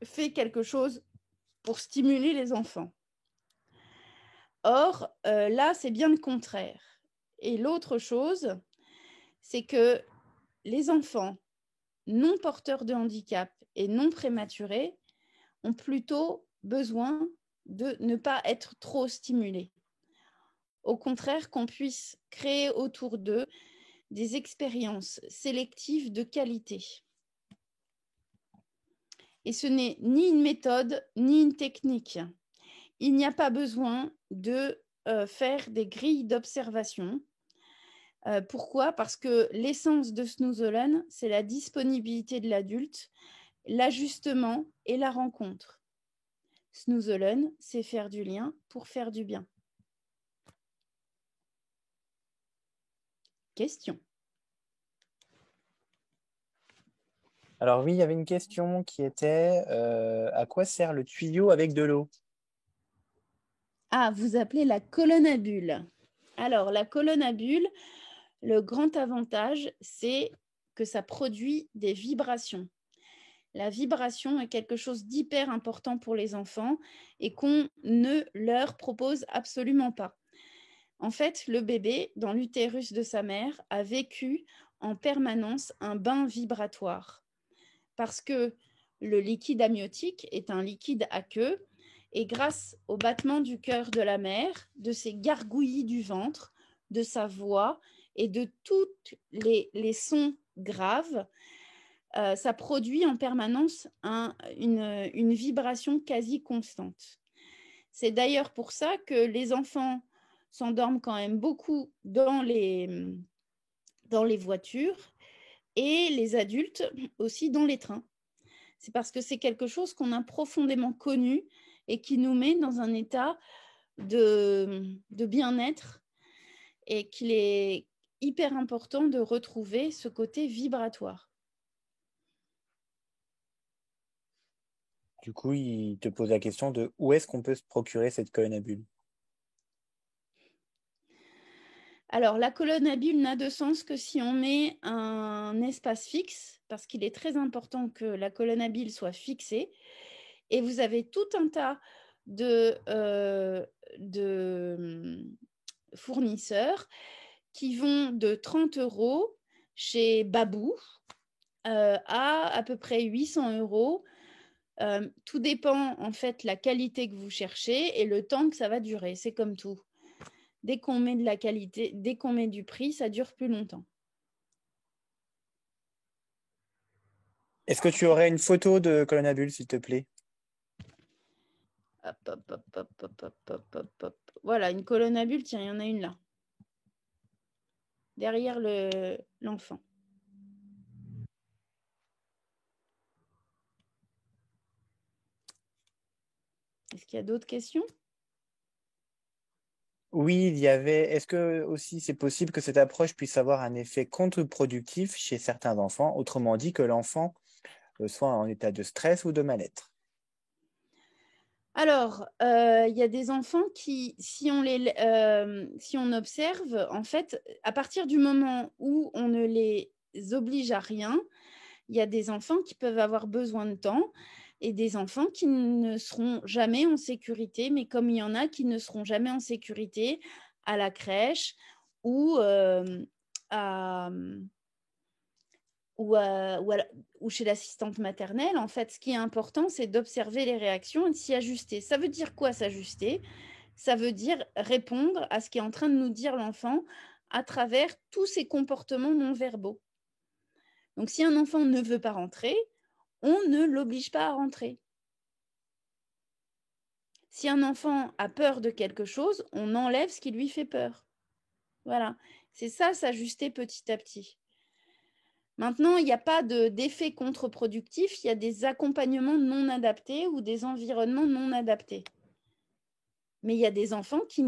Speaker 2: fait quelque chose pour stimuler les enfants. Or, là, c'est bien le contraire. Et l'autre chose, c'est que les enfants non porteurs de handicap et non prématurés ont plutôt besoin de ne pas être trop stimulés. Au contraire, qu'on puisse créer autour d'eux des expériences sélectives de qualité. Et ce n'est ni une méthode, ni une technique. Il n'y a pas besoin de faire des grilles d'observation. Pourquoi? Parce que l'essence de Snooze Alone, c'est la disponibilité de l'adulte, l'ajustement et la rencontre. Snooze Alone, c'est faire du lien pour faire du bien. Question.
Speaker 1: Alors oui, il y avait une question qui était à quoi sert le tuyau avec de l'eau?
Speaker 2: Ah, vous appelez la colonne à bulles. Alors, la colonne à bulles, le grand avantage, c'est que ça produit des vibrations. La vibration est quelque chose d'hyper important pour les enfants et qu'on ne leur propose absolument pas. En fait, le bébé, dans l'utérus de sa mère, a vécu en permanence un bain vibratoire parce que le liquide amniotique est un liquide aqueux et grâce au battement du cœur de la mère, de ses gargouillis du ventre, de sa voix et de tous les sons graves, ça produit en permanence une vibration quasi constante. C'est d'ailleurs pour ça que les enfants s'endorment quand même beaucoup dans les voitures et les adultes aussi dans les trains. C'est parce que c'est quelque chose qu'on a profondément connu et qui nous met dans un état de bien-être et qu'il est hyper important de retrouver ce côté vibratoire.
Speaker 1: Du coup, il te pose la question de où est-ce qu'on peut se procurer cette colonne à bulles?
Speaker 2: Alors, la colonne à bulles n'a de sens que si on met un espace fixe, parce qu'il est très important que la colonne à bulles soit fixée. Et vous avez tout un tas de fournisseurs qui vont de 30 € chez Babou à peu près 800 €. Tout dépend en fait la qualité que vous cherchez et le temps que ça va durer. C'est comme tout. Dès qu'on met de la qualité, dès qu'on met du prix, ça dure plus longtemps.
Speaker 1: Est-ce que tu aurais une photo de colonne à bulles, s'il te plaît?
Speaker 2: Hop, hop, hop, hop, hop, hop, hop, hop, hop. Voilà, une colonne à bulles, tiens, il y en a une là. Derrière l'enfant. Est-ce qu'il y a d'autres questions?
Speaker 1: Oui, il y avait. Est-ce que aussi c'est possible que cette approche puisse avoir un effet contre-productif chez certains enfants, autrement dit que l'enfant soit en état de stress ou de mal-être?
Speaker 2: Alors, il y a des enfants qui, si on observe, en fait, à partir du moment où on ne les oblige à rien, il y a des enfants qui peuvent avoir besoin de temps et des enfants qui ne seront jamais en sécurité, mais comme il y en a qui ne seront jamais en sécurité à la crèche ou à ou chez l'assistante maternelle, en fait, ce qui est important, c'est d'observer les réactions et de s'y ajuster. Ça veut dire quoi s'ajuster? Ça veut dire répondre à ce qui est en train de nous dire l'enfant à travers tous ses comportements non verbaux. Donc, si un enfant ne veut pas rentrer, on ne l'oblige pas à rentrer. Si un enfant a peur de quelque chose, on enlève ce qui lui fait peur. Voilà, c'est ça, s'ajuster petit à petit. Maintenant, il n'y a pas d'effet contre-productif, il y a des accompagnements non adaptés ou des environnements non adaptés. Mais il y a des enfants qui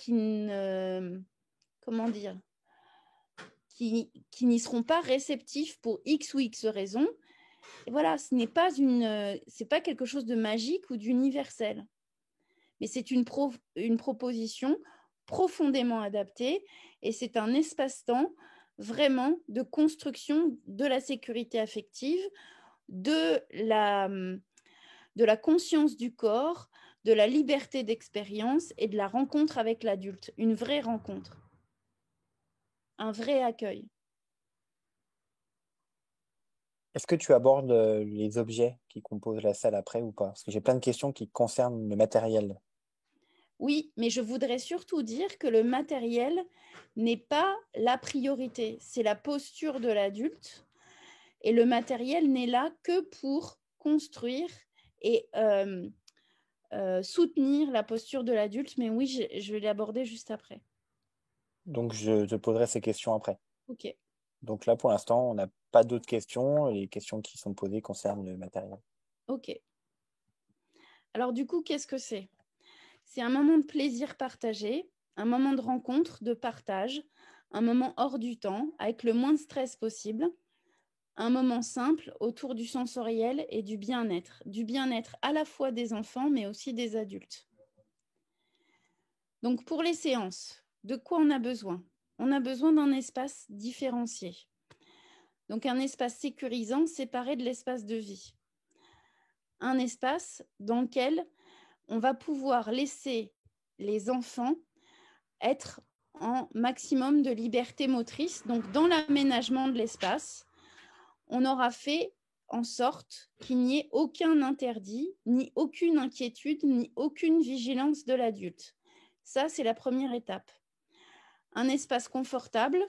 Speaker 2: ne, comment dire, qui n'y seront pas réceptifs pour X ou X raisons. Et voilà, ce n'est pas c'est pas quelque chose de magique ou d'universel. Mais c'est une proposition profondément adaptée et c'est un espace-temps vraiment de construction de la sécurité affective, de la conscience du corps, de la liberté d'expérience et de la rencontre avec l'adulte, une vraie rencontre, un vrai accueil.
Speaker 1: Est-ce que tu abordes les objets qui composent la salle après ou pas? Parce que j'ai plein de questions qui concernent le matériel.
Speaker 2: Oui, mais je voudrais surtout dire que le matériel n'est pas la priorité, c'est la posture de l'adulte. Et le matériel n'est là que pour construire et soutenir la posture de l'adulte. Mais oui, je vais l'aborder juste après.
Speaker 1: Donc, je te poserai ces questions après.
Speaker 2: Ok,
Speaker 1: Donc là, pour l'instant, on n'a pas d'autres questions. Les questions qui sont posées concernent le matériel.
Speaker 2: ok. Alors du coup, qu'est-ce que c'est? C'est un moment de plaisir partagé, un moment de rencontre, de partage, un moment hors du temps, avec le moins de stress possible, un moment simple autour du sensoriel et du bien-être à la fois des enfants, mais aussi des adultes. Donc pour les séances, de quoi on a besoin? On a besoin d'un espace différencié. Donc un espace sécurisant séparé de l'espace de vie. Un espace dans lequel on va pouvoir laisser les enfants être en maximum de liberté motrice. Donc dans l'aménagement de l'espace, on aura fait en sorte qu'il n'y ait aucun interdit, ni aucune inquiétude, ni aucune vigilance de l'adulte. Ça, c'est la première étape. Un espace confortable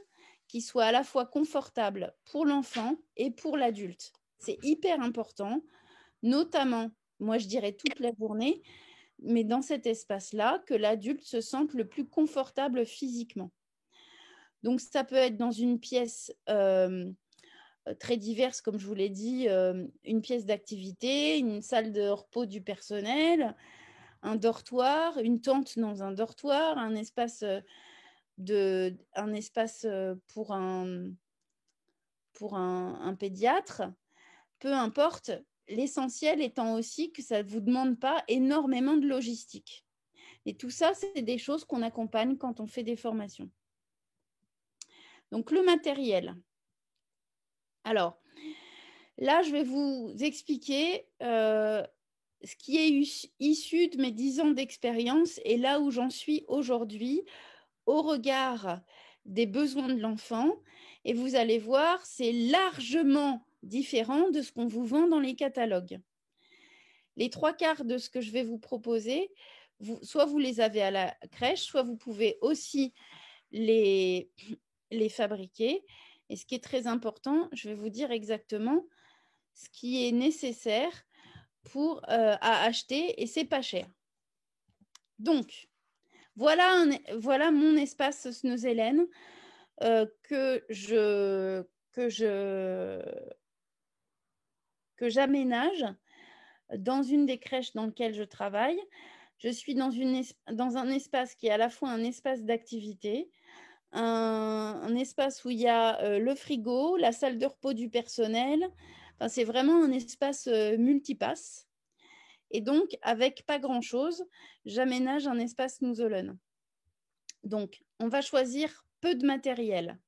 Speaker 2: qui soit à la fois confortable pour l'enfant et pour l'adulte. C'est hyper important, notamment, moi je dirais toute la journée, mais dans cet espace-là, que l'adulte se sente le plus confortable physiquement. Donc ça peut être dans une pièce très diverse, comme je vous l'ai dit, une pièce d'activité, une salle de repos du personnel, un dortoir, une tente dans un dortoir, un espace pour un pédiatre, peu importe, l'essentiel étant aussi que ça ne vous demande pas énormément de logistique. Et tout ça, c'est des choses qu'on accompagne quand on fait des formations. Donc, le matériel. Alors, là, je vais vous expliquer ce qui est issu de mes 10 ans d'expérience et là où j'en suis aujourd'hui au regard des besoins de l'enfant. Et vous allez voir, c'est largement différent de ce qu'on vous vend dans les catalogues. Les 3/4 de ce que je vais vous proposer, soit vous les avez à la crèche, soit vous pouvez aussi les fabriquer. Et ce qui est très important, je vais vous dire exactement ce qui est nécessaire à acheter et c'est pas cher. Donc, voilà mon espace Snoezelen que j'aménage dans une des crèches dans lesquelles je travaille. Je suis dans un espace qui est à la fois un espace d'activité, un espace où il y a le frigo, la salle de repos du personnel. Enfin, c'est vraiment un espace multipasse. Et donc, avec pas grand-chose, j'aménage un espace Snoezelen. Donc, on va choisir peu de matériel.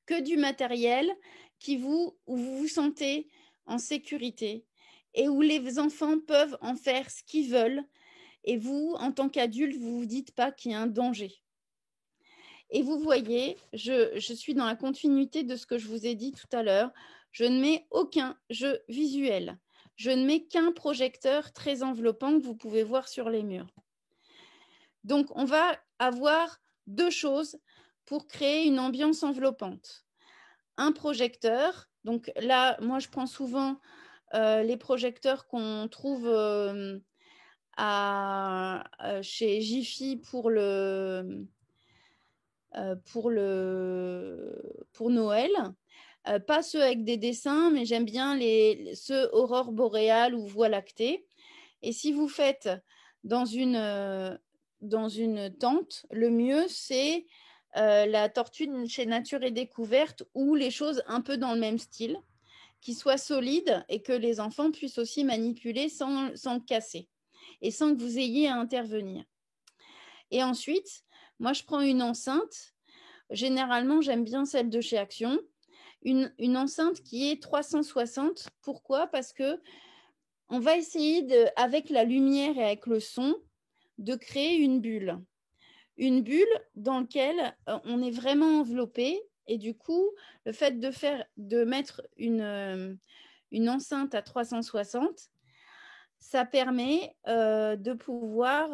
Speaker 2: Que du matériel où vous vous sentez en sécurité et où les enfants peuvent en faire ce qu'ils veulent. Et vous, en tant qu'adulte, vous ne vous dites pas qu'il y a un danger. Et vous voyez, je suis dans la continuité de ce que je vous ai dit tout à l'heure. Je ne mets aucun jeu visuel. Je ne mets qu'un projecteur très enveloppant que vous pouvez voir sur les murs. Donc, on va avoir 2 choses pour créer une ambiance enveloppante. Un projecteur. Donc là, moi, je prends souvent les projecteurs qu'on trouve chez Jiffy pour Noël. Pas ceux avec des dessins, mais j'aime bien ceux aurore boréale ou voie lactée. Et si vous faites dans une tente, le mieux, c'est la tortue chez Nature et Découverte ou les choses un peu dans le même style, qui soient solides et que les enfants puissent aussi manipuler sans casser et sans que vous ayez à intervenir. Et ensuite, moi, je prends une enceinte. Généralement, j'aime bien celle de chez Action. Une enceinte qui est 360. Pourquoi? Parce que on va essayer, avec la lumière et avec le son, de créer une bulle. Une bulle dans laquelle on est vraiment enveloppé. Et du coup, le fait de mettre une enceinte à 360, ça permet de pouvoir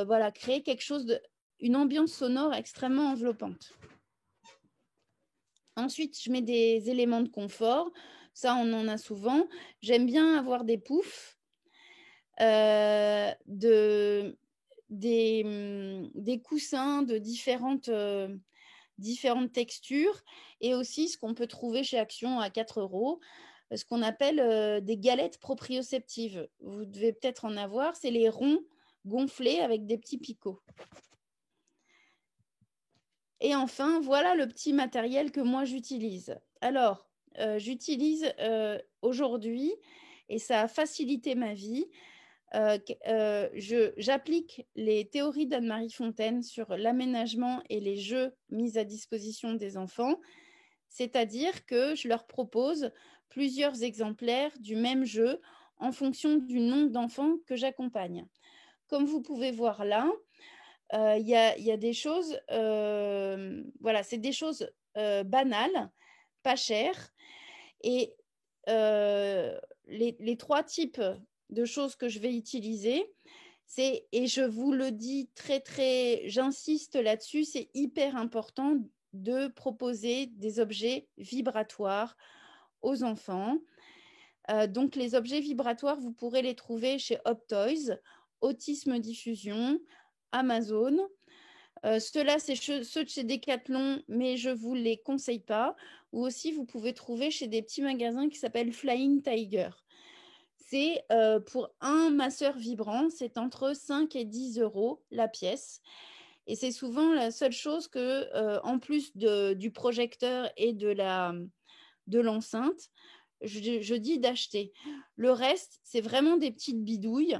Speaker 2: voilà, créer quelque chose une ambiance sonore extrêmement enveloppante. Ensuite, je mets des éléments de confort. Ça, on en a souvent. J'aime bien avoir des poufs, des coussins de différentes textures et aussi ce qu'on peut trouver chez Action à 4 €, ce qu'on appelle des galettes proprioceptives. Vous devez peut-être en avoir. C'est les ronds gonflés avec des petits picots. Et enfin, voilà le petit matériel que moi j'utilise. Alors, j'utilise aujourd'hui, et ça a facilité ma vie, j'applique les théories d'Anne-Marie Fontaine sur l'aménagement et les jeux mis à disposition des enfants, c'est-à-dire que je leur propose plusieurs exemplaires du même jeu en fonction du nombre d'enfants que j'accompagne. Comme vous pouvez voir là, il y a des choses, voilà, c'est des choses banales, pas chères. Et les 3 types de choses que je vais utiliser, et je vous le dis j'insiste là-dessus, c'est hyper important de proposer des objets vibratoires aux enfants. Donc, les objets vibratoires, vous pourrez les trouver chez Optoys, Autisme Diffusion, Amazon. Ceux-là, c'est ceux de chez Decathlon, mais je ne vous les conseille pas. Ou aussi, vous pouvez trouver chez des petits magasins qui s'appellent Flying Tiger. C'est pour un masseur vibrant, c'est entre 5 et 10 € la pièce. Et c'est souvent la seule chose que, en plus du projecteur et de l'enceinte, je dis d'acheter. Le reste, c'est vraiment des petites bidouilles.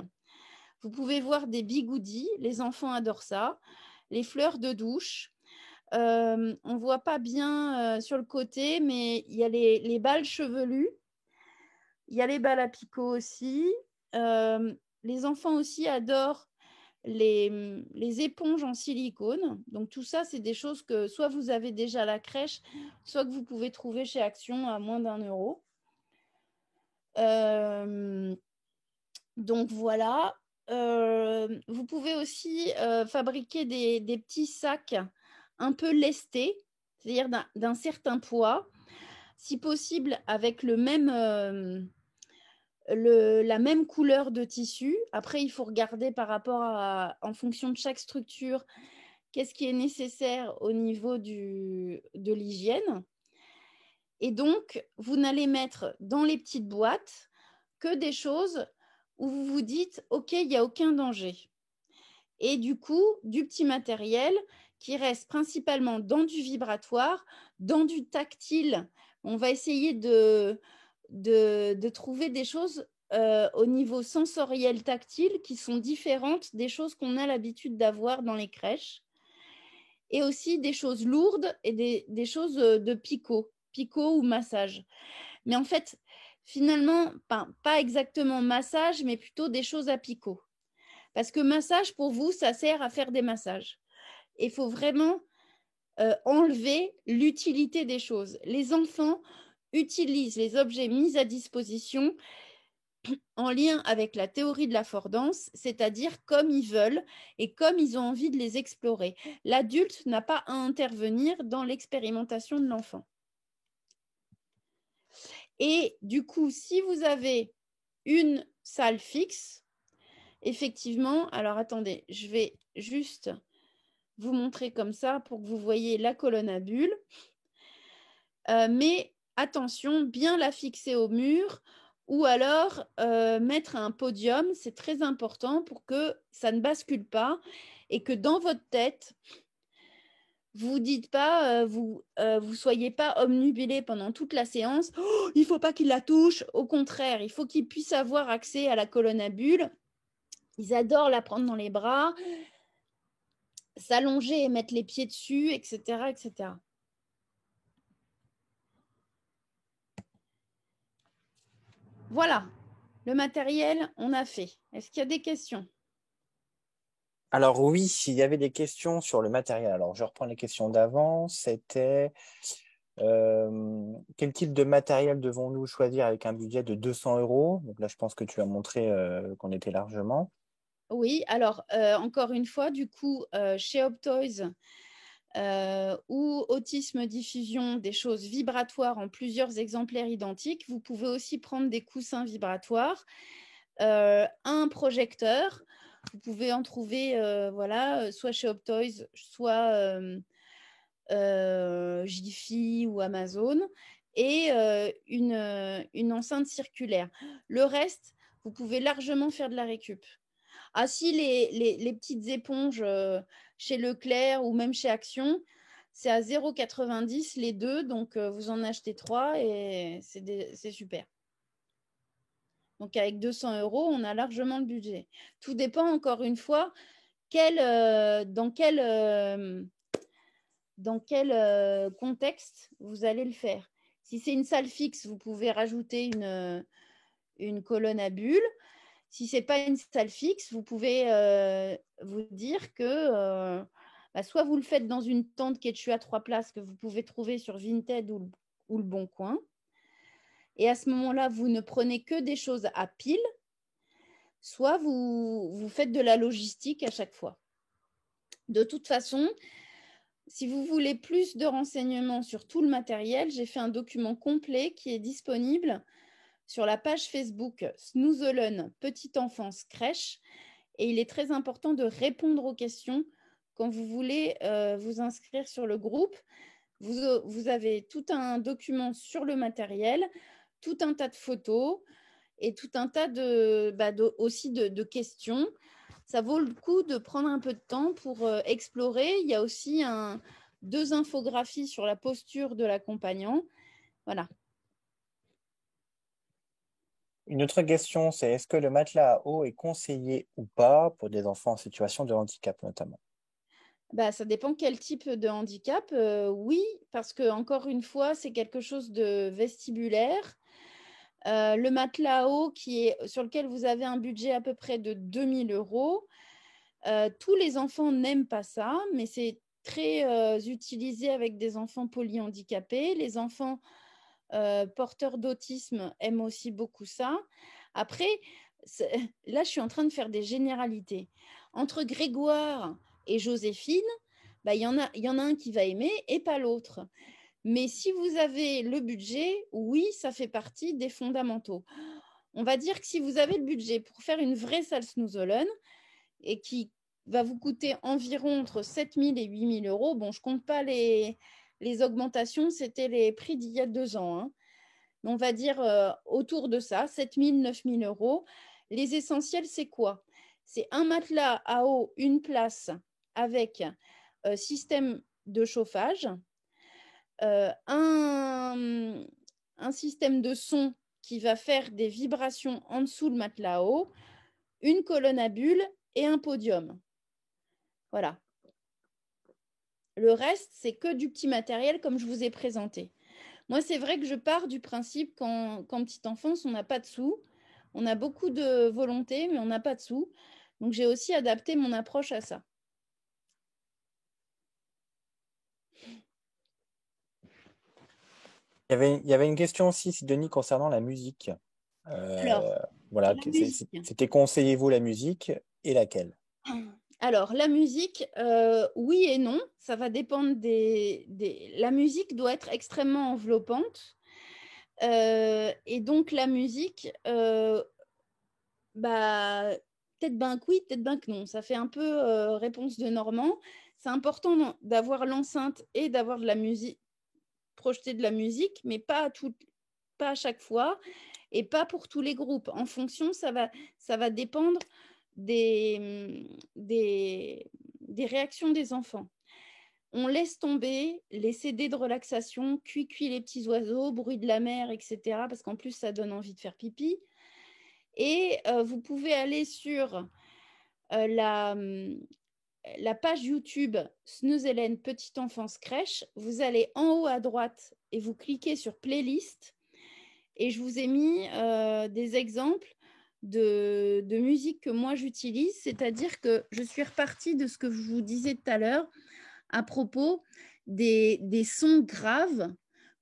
Speaker 2: Vous pouvez voir des bigoudis, les enfants adorent ça. Les fleurs de douche. On ne voit pas bien sur le côté, mais il y a les balles chevelues. Il y a les balles à picot aussi. Les enfants aussi adorent les éponges en silicone. Donc, tout ça, c'est des choses que soit vous avez déjà à la crèche, soit que vous pouvez trouver chez Action à moins d'1 €. Donc, voilà. Vous pouvez aussi fabriquer des petits sacs un peu lestés, c'est-à-dire d'un certain poids, si possible avec la même couleur de tissu. Après, il faut regarder par rapport en fonction de chaque structure, qu'est-ce qui est nécessaire au niveau de l'hygiène. Et donc, vous n'allez mettre dans les petites boîtes que des choses où vous vous dites « Ok, il n'y a aucun danger ». Et du coup, du petit matériel qui reste principalement dans du vibratoire, dans du tactile. On va essayer de trouver des choses au niveau sensoriel tactile qui sont différentes des choses qu'on a l'habitude d'avoir dans les crèches. Et aussi des choses lourdes et des choses de picot ou massage. Mais en fait, finalement, pas exactement massage, mais plutôt des choses à picot. Parce que massage, pour vous, ça sert à faire des massages. Il faut vraiment enlever l'utilité des choses. Les enfants utilisent les objets mis à disposition en lien avec la théorie de l'affordance, c'est-à-dire comme ils veulent et comme ils ont envie de les explorer. L'adulte n'a pas à intervenir dans l'expérimentation de l'enfant. Et du coup, si vous avez une salle fixe, effectivement, alors attendez, je vais juste vous montrer comme ça pour que vous voyez la colonne à bulles. Mais attention, bien la fixer au mur ou alors mettre un podium, c'est très important pour que ça ne bascule pas et que dans votre tête, vous dites pas, vous soyez pas omnubilé pendant toute la séance. Oh, il faut pas qu'il la touche. Au contraire, il faut qu'il puisse avoir accès à la colonne à bulles. Ils adorent la prendre dans les bras, s'allonger et mettre les pieds dessus, etc., etc. Voilà, le matériel, on a fait. Est-ce qu'il y a des questions?
Speaker 1: Alors oui, s'il y avait des questions sur le matériel. Alors je reprends les questions d'avant. C'était quel type de matériel devons-nous choisir avec un budget de 200 euros? Donc là, je pense que tu as montré qu'on était largement.
Speaker 2: Oui, alors encore une fois, du coup, chez Optoys ou Autisme Diffusion, des choses vibratoires en plusieurs exemplaires identiques. Vous pouvez aussi prendre des coussins vibratoires, un projecteur. Vous pouvez en trouver, voilà, soit chez Optoys, soit Jiffy ou Amazon, et une enceinte circulaire. Le reste, vous pouvez largement faire de la récup. Ah si, les petites éponges chez Leclerc ou même chez Action, c'est à 0,90 les deux, donc vous en achetez 3 et c'est super. Donc avec 200 euros, on a largement le budget. Tout dépend encore une fois dans quel contexte vous allez le faire. Si c'est une salle fixe, vous pouvez rajouter une colonne à bulles. Si ce n'est pas une salle fixe, vous pouvez vous dire que soit vous le faites dans une tente Quechua à 3 places que vous pouvez trouver sur Vinted ou le Bon Coin. Et à ce moment-là, vous ne prenez que des choses à pile, soit vous faites de la logistique à chaque fois. De toute façon, si vous voulez plus de renseignements sur tout le matériel, j'ai fait un document complet qui est disponible sur la page Facebook Snoezelen Petite Enfance Crèche. Et il est très important de répondre aux questions quand vous voulez vous inscrire sur le groupe. Vous avez tout un document sur le matériel, tout un tas de photos et tout un tas aussi de questions. Ça vaut le coup de prendre un peu de temps pour explorer. Il y a aussi 2 infographies sur la posture de l'accompagnant. Voilà.
Speaker 1: Une autre question, c'est est-ce que le matelas à eau est conseillé ou pas pour des enfants en situation de handicap notamment?
Speaker 2: Ça dépend quel type de handicap. Oui, parce que encore une fois, c'est quelque chose de vestibulaire. Le matelas à eau sur lequel vous avez un budget à peu près de 2000 euros. Tous les enfants n'aiment pas ça, mais c'est très utilisé avec des enfants polyhandicapés. Les enfants porteurs d'autisme aiment aussi beaucoup ça. Après, là, je suis en train de faire des généralités. Entre Grégoire et Joséphine, il y en a un qui va aimer et pas l'autre. Mais si vous avez le budget, oui, ça fait partie des fondamentaux. On va dire que si vous avez le budget pour faire une vraie salle Snoezelen et qui va vous coûter environ entre 7 000 et 8 000 euros, bon, je ne compte pas les augmentations, c'était les prix d'il y a 2 ans. Hein. On va dire autour de ça, 7 000, 9 000 euros. Les essentiels, c'est quoi? C'est un matelas à eau, une place avec système de chauffage, un système de son qui va faire des vibrations en dessous le matelas à eau, une colonne à bulles et un podium. Voilà. Le reste, c'est que du petit matériel comme je vous ai présenté. Moi, c'est vrai que je pars du principe qu'en petite enfance, on n'a pas de sous. On a beaucoup de volonté, mais on n'a pas de sous. Donc, j'ai aussi adapté mon approche à ça.
Speaker 1: Il y avait une question aussi, Sidonie, concernant la musique.
Speaker 2: Alors,
Speaker 1: Voilà,
Speaker 2: la musique.
Speaker 1: c'était conseillez-vous la musique et laquelle?
Speaker 2: Alors, la musique, oui et non. Ça va dépendre La musique doit être extrêmement enveloppante. Et donc, la musique, Bah, peut-être ben que oui, peut-être ben que non. Ça fait un peu réponse de Normand. C'est important d'avoir l'enceinte et d'avoir de la musique, projeter de la musique, mais pas à chaque fois et pas pour tous les groupes. En fonction, ça va dépendre des réactions des enfants. On laisse tomber les CD de relaxation, Cui Cui les petits oiseaux, Bruit de la mer, etc. Parce qu'en plus, ça donne envie de faire pipi. Et vous pouvez aller sur la page YouTube Snooze Hélène Petite Enfance Crèche. Vous allez en haut à droite et vous cliquez sur Playlist. Et je vous ai mis des exemples de musique que moi j'utilise. C'est-à-dire que je suis repartie de ce que je vous disais tout à l'heure à propos des sons graves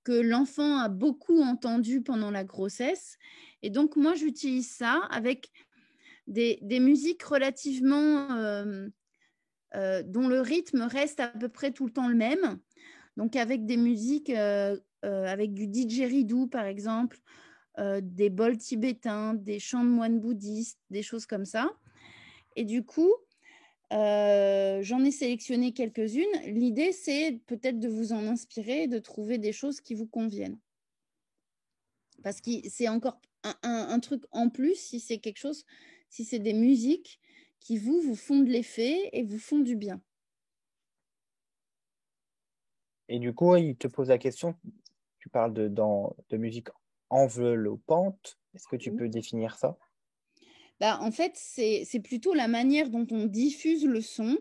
Speaker 2: que l'enfant a beaucoup entendus pendant la grossesse. Et donc, moi, j'utilise ça avec des musiques relativement dont le rythme reste à peu près tout le temps le même. Donc, avec des musiques, avec du didgeridoo, par exemple, des bols tibétains, des chants de moines bouddhistes, des choses comme ça. Et du coup, j'en ai sélectionné quelques-unes. L'idée, c'est peut-être de vous en inspirer, de trouver des choses qui vous conviennent. Parce que c'est encore un truc en plus, si c'est quelque chose, si c'est des musiques qui vous font de l'effet et vous font du bien.
Speaker 1: Et du coup, il te pose la question, tu parles de musique enveloppante. Est-ce que tu peux définir ça?
Speaker 2: Bah, en fait, c'est plutôt la manière dont on diffuse le son.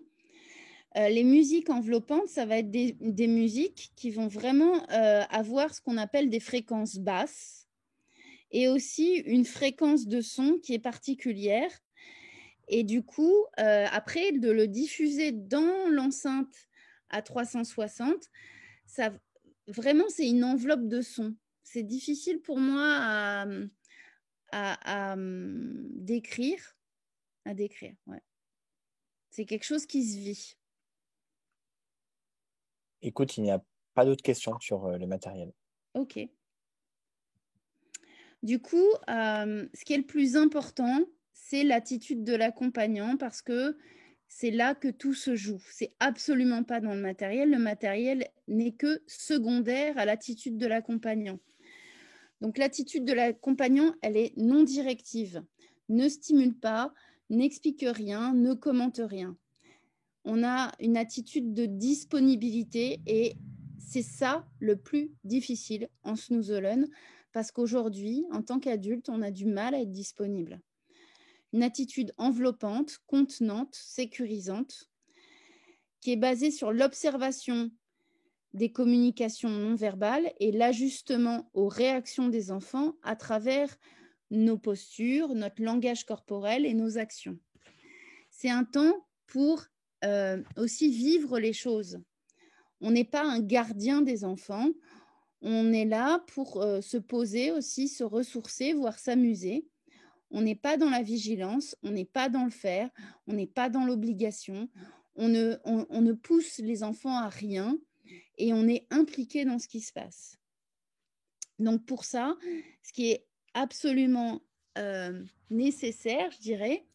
Speaker 2: Les musiques enveloppantes, ça va être des musiques qui vont vraiment avoir ce qu'on appelle des fréquences basses et aussi une fréquence de son qui est particulière. Et du coup, après, de le diffuser dans l'enceinte à 360, ça, vraiment, c'est une enveloppe de son. C'est difficile pour moi à décrire. À décrire, ouais. C'est quelque chose qui se vit.
Speaker 1: Écoute, il n'y a pas d'autres questions sur le matériel.
Speaker 2: Ok. Du coup, ce qui est le plus important, c'est l'attitude de l'accompagnant parce que c'est là que tout se joue. C'est absolument pas dans le matériel. Le matériel n'est que secondaire à l'attitude de l'accompagnant. Donc l'attitude de l'accompagnant, elle est non directive. Ne stimule pas, n'explique rien, ne commente rien. On a une attitude de disponibilité et c'est ça le plus difficile en Snooze Alone parce qu'aujourd'hui, en tant qu'adulte, on a du mal à être disponible. Une attitude enveloppante, contenante, sécurisante, qui est basée sur l'observation des communications non verbales et l'ajustement aux réactions des enfants à travers nos postures, notre langage corporel et nos actions. C'est un temps pour aussi vivre les choses. On n'est pas un gardien des enfants, on est là pour se poser aussi, se ressourcer, voire s'amuser. On n'est pas dans la vigilance, on n'est pas dans le faire, on n'est pas dans l'obligation, on ne pousse les enfants à rien et on est impliqué dans ce qui se passe. Donc pour ça, ce qui est absolument nécessaire, je dirais,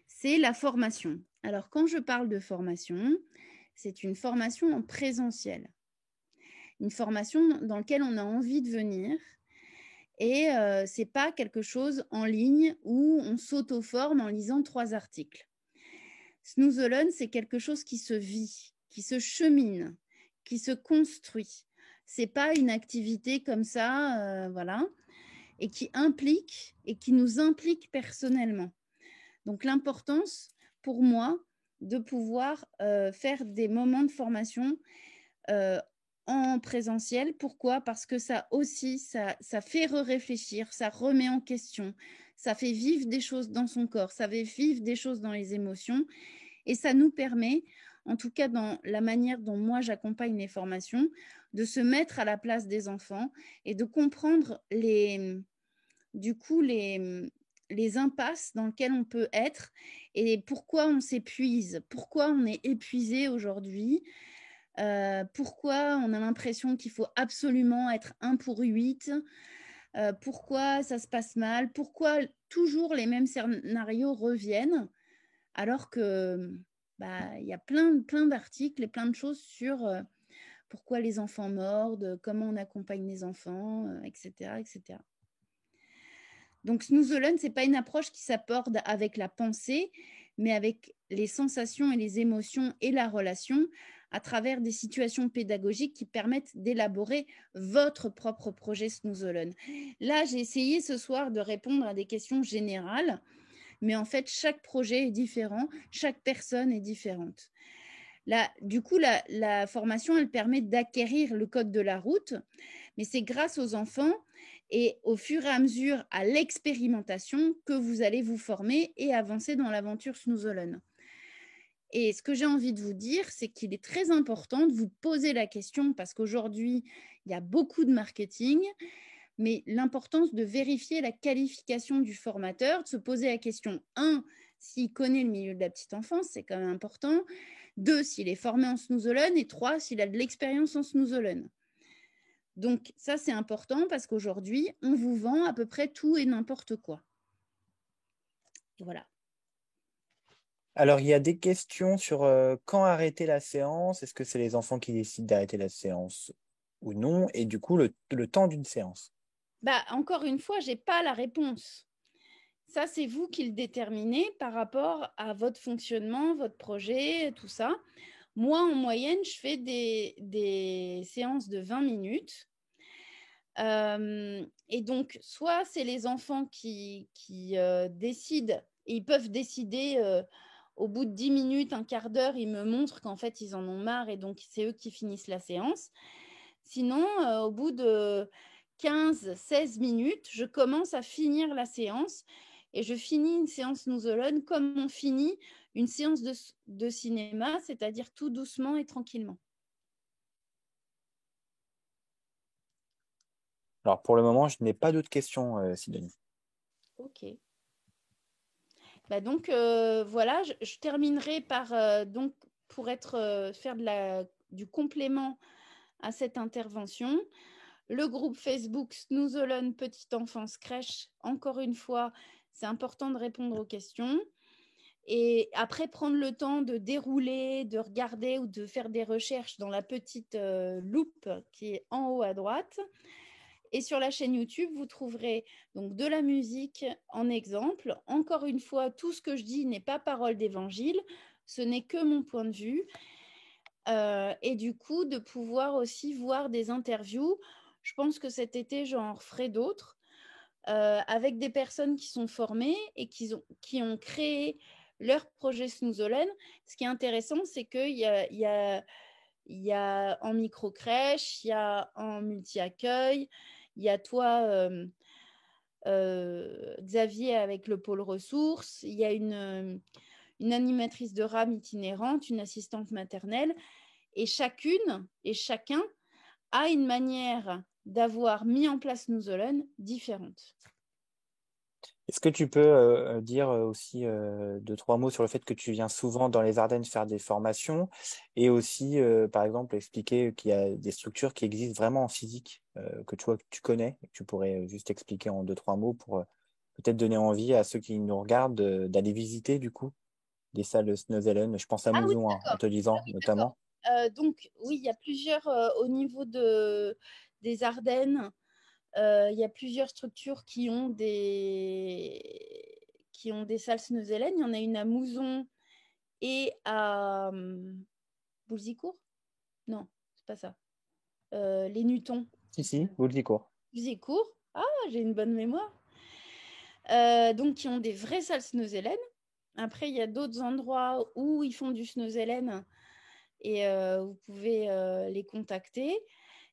Speaker 2: c'est la formation. Alors quand je parle de formation, c'est une formation en présentiel, une formation dans laquelle on a envie de venir et ce n'est pas quelque chose en ligne où on s'auto-forme en lisant 3 articles. Snooze Alone, c'est quelque chose qui se vit, qui se chemine, qui se construit. Ce n'est pas une activité comme ça, voilà, et qui implique et qui nous implique personnellement. Donc l'importance pour moi de pouvoir faire des moments de formation en présentiel. Pourquoi? Parce que ça aussi, ça fait réfléchir, ça remet en question, ça fait vivre des choses dans son corps, ça fait vivre des choses dans les émotions et ça nous permet, en tout cas dans la manière dont moi j'accompagne les formations, de se mettre à la place des enfants et de comprendre les impasses dans lesquelles on peut être et pourquoi on s'épuise, pourquoi on est épuisé aujourd'hui, pourquoi on a l'impression qu'il faut absolument être 1 pour 8, pourquoi ça se passe mal, pourquoi toujours les mêmes scénarios reviennent, alors que il y a plein d'articles et plein de choses sur pourquoi les enfants mordent, comment on accompagne les enfants, etc., etc. Donc, Snooze Alone, ce n'est pas une approche qui s'aborde avec la pensée, mais avec les sensations et les émotions et la relation à travers des situations pédagogiques qui permettent d'élaborer votre propre projet Snooze Alone. Là, j'ai essayé ce soir de répondre à des questions générales, mais en fait, chaque projet est différent, chaque personne est différente. Là, du coup, la formation, elle permet d'acquérir le code de la route, mais c'est grâce aux enfants et au fur et à mesure à l'expérimentation que vous allez vous former et avancer dans l'aventure Snooze Alone. Et ce que j'ai envie de vous dire, c'est qu'il est très important de vous poser la question parce qu'aujourd'hui, il y a beaucoup de marketing, mais l'importance de vérifier la qualification du formateur, de se poser la question, 1, s'il connaît le milieu de la petite enfance, c'est quand même important, 2, s'il est formé en Snooze Alone, et 3, s'il a de l'expérience en Snooze Alone. Donc ça, c'est important parce qu'aujourd'hui, on vous vend à peu près tout et n'importe quoi. Voilà.
Speaker 1: Alors, il y a des questions sur quand arrêter la séance. Est-ce que c'est les enfants qui décident d'arrêter la séance ou non? Et du coup, le temps d'une séance.
Speaker 2: Encore une fois, je n'ai pas la réponse. Ça, c'est vous qui le déterminez par rapport à votre fonctionnement, votre projet, tout ça. Moi, en moyenne, je fais des séances de 20 minutes. Et donc, soit c'est les enfants qui décident, et ils peuvent décider au bout de 10 minutes, un quart d'heure, ils me montrent qu'en fait, ils en ont marre et donc c'est eux qui finissent la séance. Sinon, au bout de 15-16 minutes, je commence à finir la séance et je finis une séance Snooze Alone comme on finit une séance de cinéma, c'est-à-dire tout doucement et tranquillement.
Speaker 1: Alors, pour le moment, je n'ai pas d'autres questions, Sidonie.
Speaker 2: Ok. Donc voilà, je terminerai par donc pour faire du complément à cette intervention. Le groupe Facebook Snooze Alone Petite Enfance Crèche, encore une fois, c'est important de répondre aux questions. Et après, prendre le temps de dérouler, de regarder ou de faire des recherches dans la petite loupe qui est en haut à droite. Et sur la chaîne YouTube, vous trouverez donc de la musique en exemple. Encore une fois, tout ce que je dis n'est pas parole d'évangile, ce n'est que mon point de vue. Et du coup, de pouvoir aussi voir des interviews. Je pense que cet été, j'en referai d'autres avec des personnes qui sont formées et qui ont créé leur projet Snooze Alone. Ce qui est intéressant, c'est qu'il y a en micro-crèche, il y a en multi-accueil, il y a toi, Xavier, avec le pôle ressources, il y a une animatrice de rame itinérante, une assistante maternelle, et chacune et chacun a une manière d'avoir mis en place Snooze Alone différente.
Speaker 1: Est-ce que tu peux dire aussi deux, trois mots sur le fait que tu viens souvent dans les Ardennes faire des formations et aussi, par exemple, expliquer qu'il y a des structures qui existent vraiment en physique que tu vois, que tu connais et que tu pourrais juste expliquer en deux, trois mots pour peut-être donner envie à ceux qui nous regardent d'aller visiter du coup des salles de Snooze Alone. Je pense à
Speaker 2: Ah oui,
Speaker 1: Mouzon hein, en te disant
Speaker 2: d'accord.
Speaker 1: notamment.
Speaker 2: Donc oui, il y a plusieurs au niveau des Ardennes. Il y a plusieurs structures qui ont des salles Snooze Alone. Il y en a une à Mouzon et à Bouzicourt. Non, c'est pas ça. Les Nutons.
Speaker 1: Si, vous le dites court.
Speaker 2: Bouzicourt. Ah, j'ai une bonne mémoire. Donc, qui ont des vraies salles Snooze Alone. Après, il y a d'autres endroits où ils font du Snooze Alone et vous pouvez les contacter.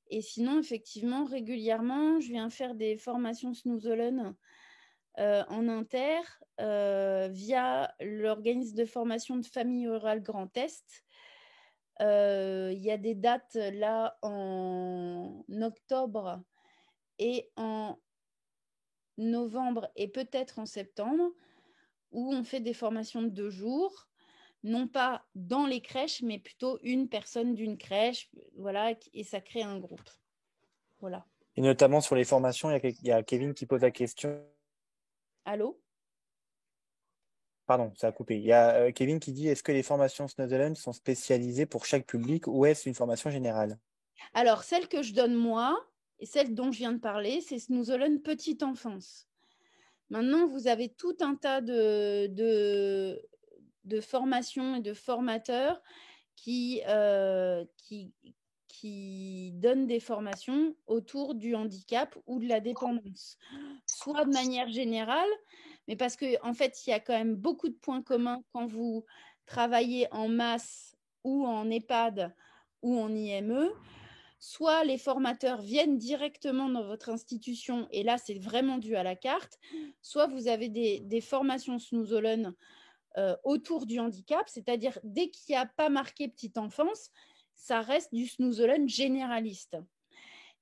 Speaker 2: Et sinon, effectivement, régulièrement, je viens faire des formations Snooze Alone en inter via l'organisme de formation de famille rurale Grand Est. Il y a des dates là en octobre et en novembre et peut-être en septembre où on fait des formations de 2 jours, non pas dans les crèches, mais plutôt une personne d'une crèche, voilà, et ça crée un groupe. Voilà.
Speaker 1: Et notamment sur les formations, il y a Kevin qui pose la question.
Speaker 2: Allô ?
Speaker 1: Pardon, ça a coupé. Il y a Kevin qui dit, est-ce que les formations Snowzone sont spécialisées pour chaque public ou est-ce une formation générale?
Speaker 2: Alors, celle que je donne moi, et celle dont je viens de parler, c'est Snoozeland Petite Enfance. Maintenant, vous avez tout un tas de formations et de formateurs qui, qui donnent des formations autour du handicap ou de la dépendance, soit de manière générale, mais parce que en fait, il y a quand même beaucoup de points communs quand vous travaillez en masse ou en EHPAD ou en IME. Soit les formateurs viennent directement dans votre institution, et là, c'est vraiment dû à la carte, soit vous avez des formations Snoozeland autour du handicap, c'est-à-dire dès qu'il n'y a pas marqué petite enfance, ça reste du Snoozeland généraliste.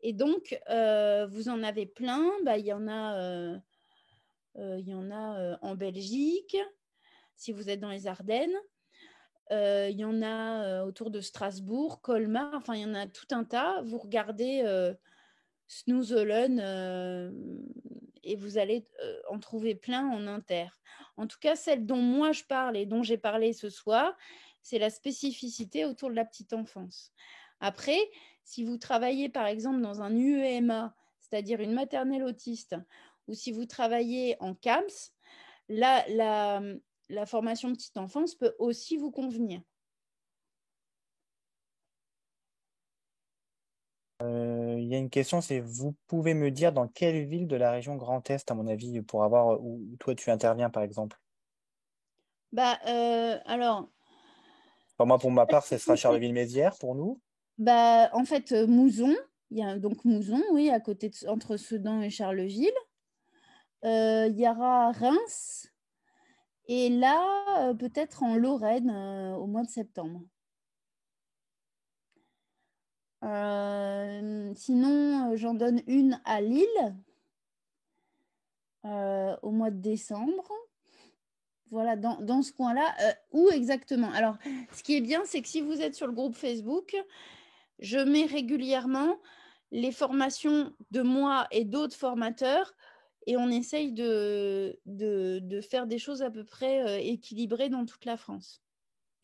Speaker 2: Et donc, vous en avez plein. Bah, il y en a, en Belgique, si vous êtes dans les Ardennes. Il y en a autour de Strasbourg, Colmar, enfin, il y en a tout un tas. Vous regardez Snoozeland et vous allez en trouver plein en inter. En tout cas, celle dont moi je parle et dont j'ai parlé ce soir, c'est la spécificité autour de la petite enfance. Après, si vous travaillez par exemple dans un UEMA, c'est-à-dire une maternelle autiste, ou si vous travaillez en CAMS, la formation petite enfance peut aussi vous convenir.
Speaker 1: Il y a une question, c'est vous pouvez me dire dans quelle ville de la région Grand Est, à mon avis, pour avoir où toi tu interviens, par exemple?
Speaker 2: Bah, alors,
Speaker 1: Pour moi, pour ma part, ce sera Charleville-Mézières pour nous.
Speaker 2: bah, en fait, Mouzon, il y a donc Mouzon, oui, à côté entre Sedan et Charleville. Il y aura Reims et là, peut-être en Lorraine au mois de septembre. Sinon, j'en donne une à Lille au mois de décembre. Voilà, dans ce coin-là. Où exactement? Alors, ce qui est bien, c'est que si vous êtes sur le groupe Facebook, je mets régulièrement les formations de moi et d'autres formateurs et on essaye de faire des choses à peu près équilibrées dans toute la France.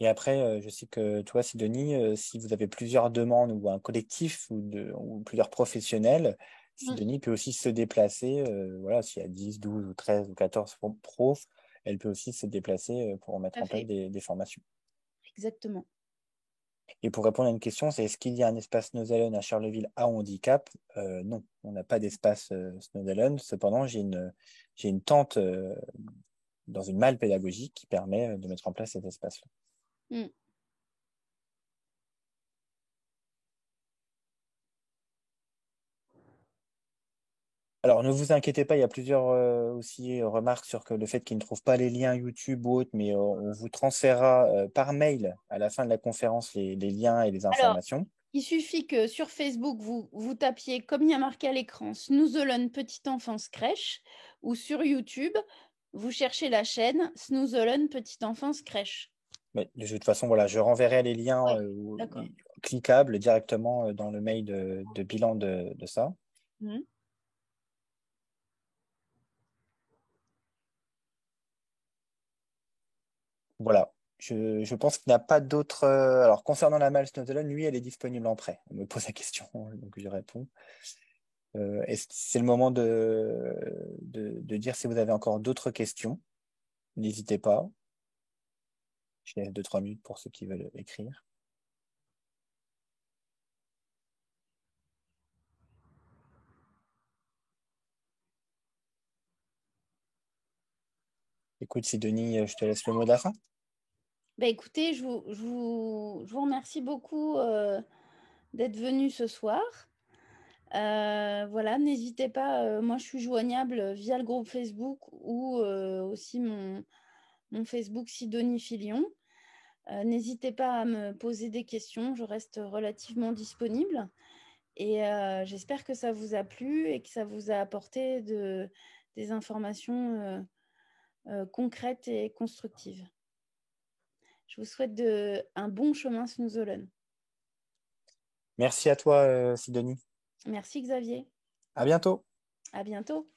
Speaker 1: Et après, je sais que toi, Sidonie, si vous avez plusieurs demandes ou un collectif ou plusieurs professionnels,
Speaker 2: Mm,
Speaker 1: Sidonie peut aussi se déplacer. Voilà, s'il y a 10, 12 ou 13 ou 14 profs, elle peut aussi se déplacer pour mettre
Speaker 2: tout à
Speaker 1: en place
Speaker 2: fait,
Speaker 1: des formations.
Speaker 2: exactement.
Speaker 1: Et pour répondre à une question, c'est est-ce qu'il y a un espace Snowzone à Charleville à handicap? Non, on n'a pas d'espace Snowzone. Cependant, j'ai une tente dans une malle pédagogique qui permet de mettre en place cet espace-là.
Speaker 2: Mm.
Speaker 1: Alors, ne vous inquiétez pas, il y a plusieurs aussi remarques sur le fait qu'ils ne trouvent pas les liens YouTube ou autres, mais on vous transférera par mail à la fin de la conférence les liens et les
Speaker 2: Alors,
Speaker 1: informations.
Speaker 2: il suffit que sur Facebook, vous tapiez, comme il y a marqué à l'écran, Snoozeland Petite Enfance Crèche, ou sur YouTube, vous cherchez la chaîne Snoozeland Petite Enfance Crèche.
Speaker 1: Mais de toute façon, voilà, je renverrai les liens
Speaker 2: Oui, d'accord.
Speaker 1: cliquables directement dans le mail de bilan de ça.
Speaker 2: Mhm.
Speaker 1: Voilà. Je pense qu'il n'y a pas d'autres. Alors, concernant la malle Snowzone, lui, elle est disponible en prêt. On me pose la question, donc je réponds. C'est le moment de dire si vous avez encore d'autres questions. N'hésitez pas. Je laisse 2, 3 minutes pour ceux qui veulent écrire. Écoute, Sidonie, je te laisse le mot de la fin.
Speaker 2: Bah, écoutez, je vous remercie beaucoup d'être venu ce soir. Voilà, n'hésitez pas, moi je suis joignable via le groupe Facebook ou aussi mon Facebook Sidonie Filion. N'hésitez pas à me poser des questions, je reste relativement disponible. Et j'espère que ça vous a plu et que ça vous a apporté des informations concrètes et constructives. Je vous souhaite un bon chemin Snoozeland.
Speaker 1: Merci à toi, Sidonie.
Speaker 2: Merci Xavier.
Speaker 1: À bientôt.
Speaker 2: À bientôt.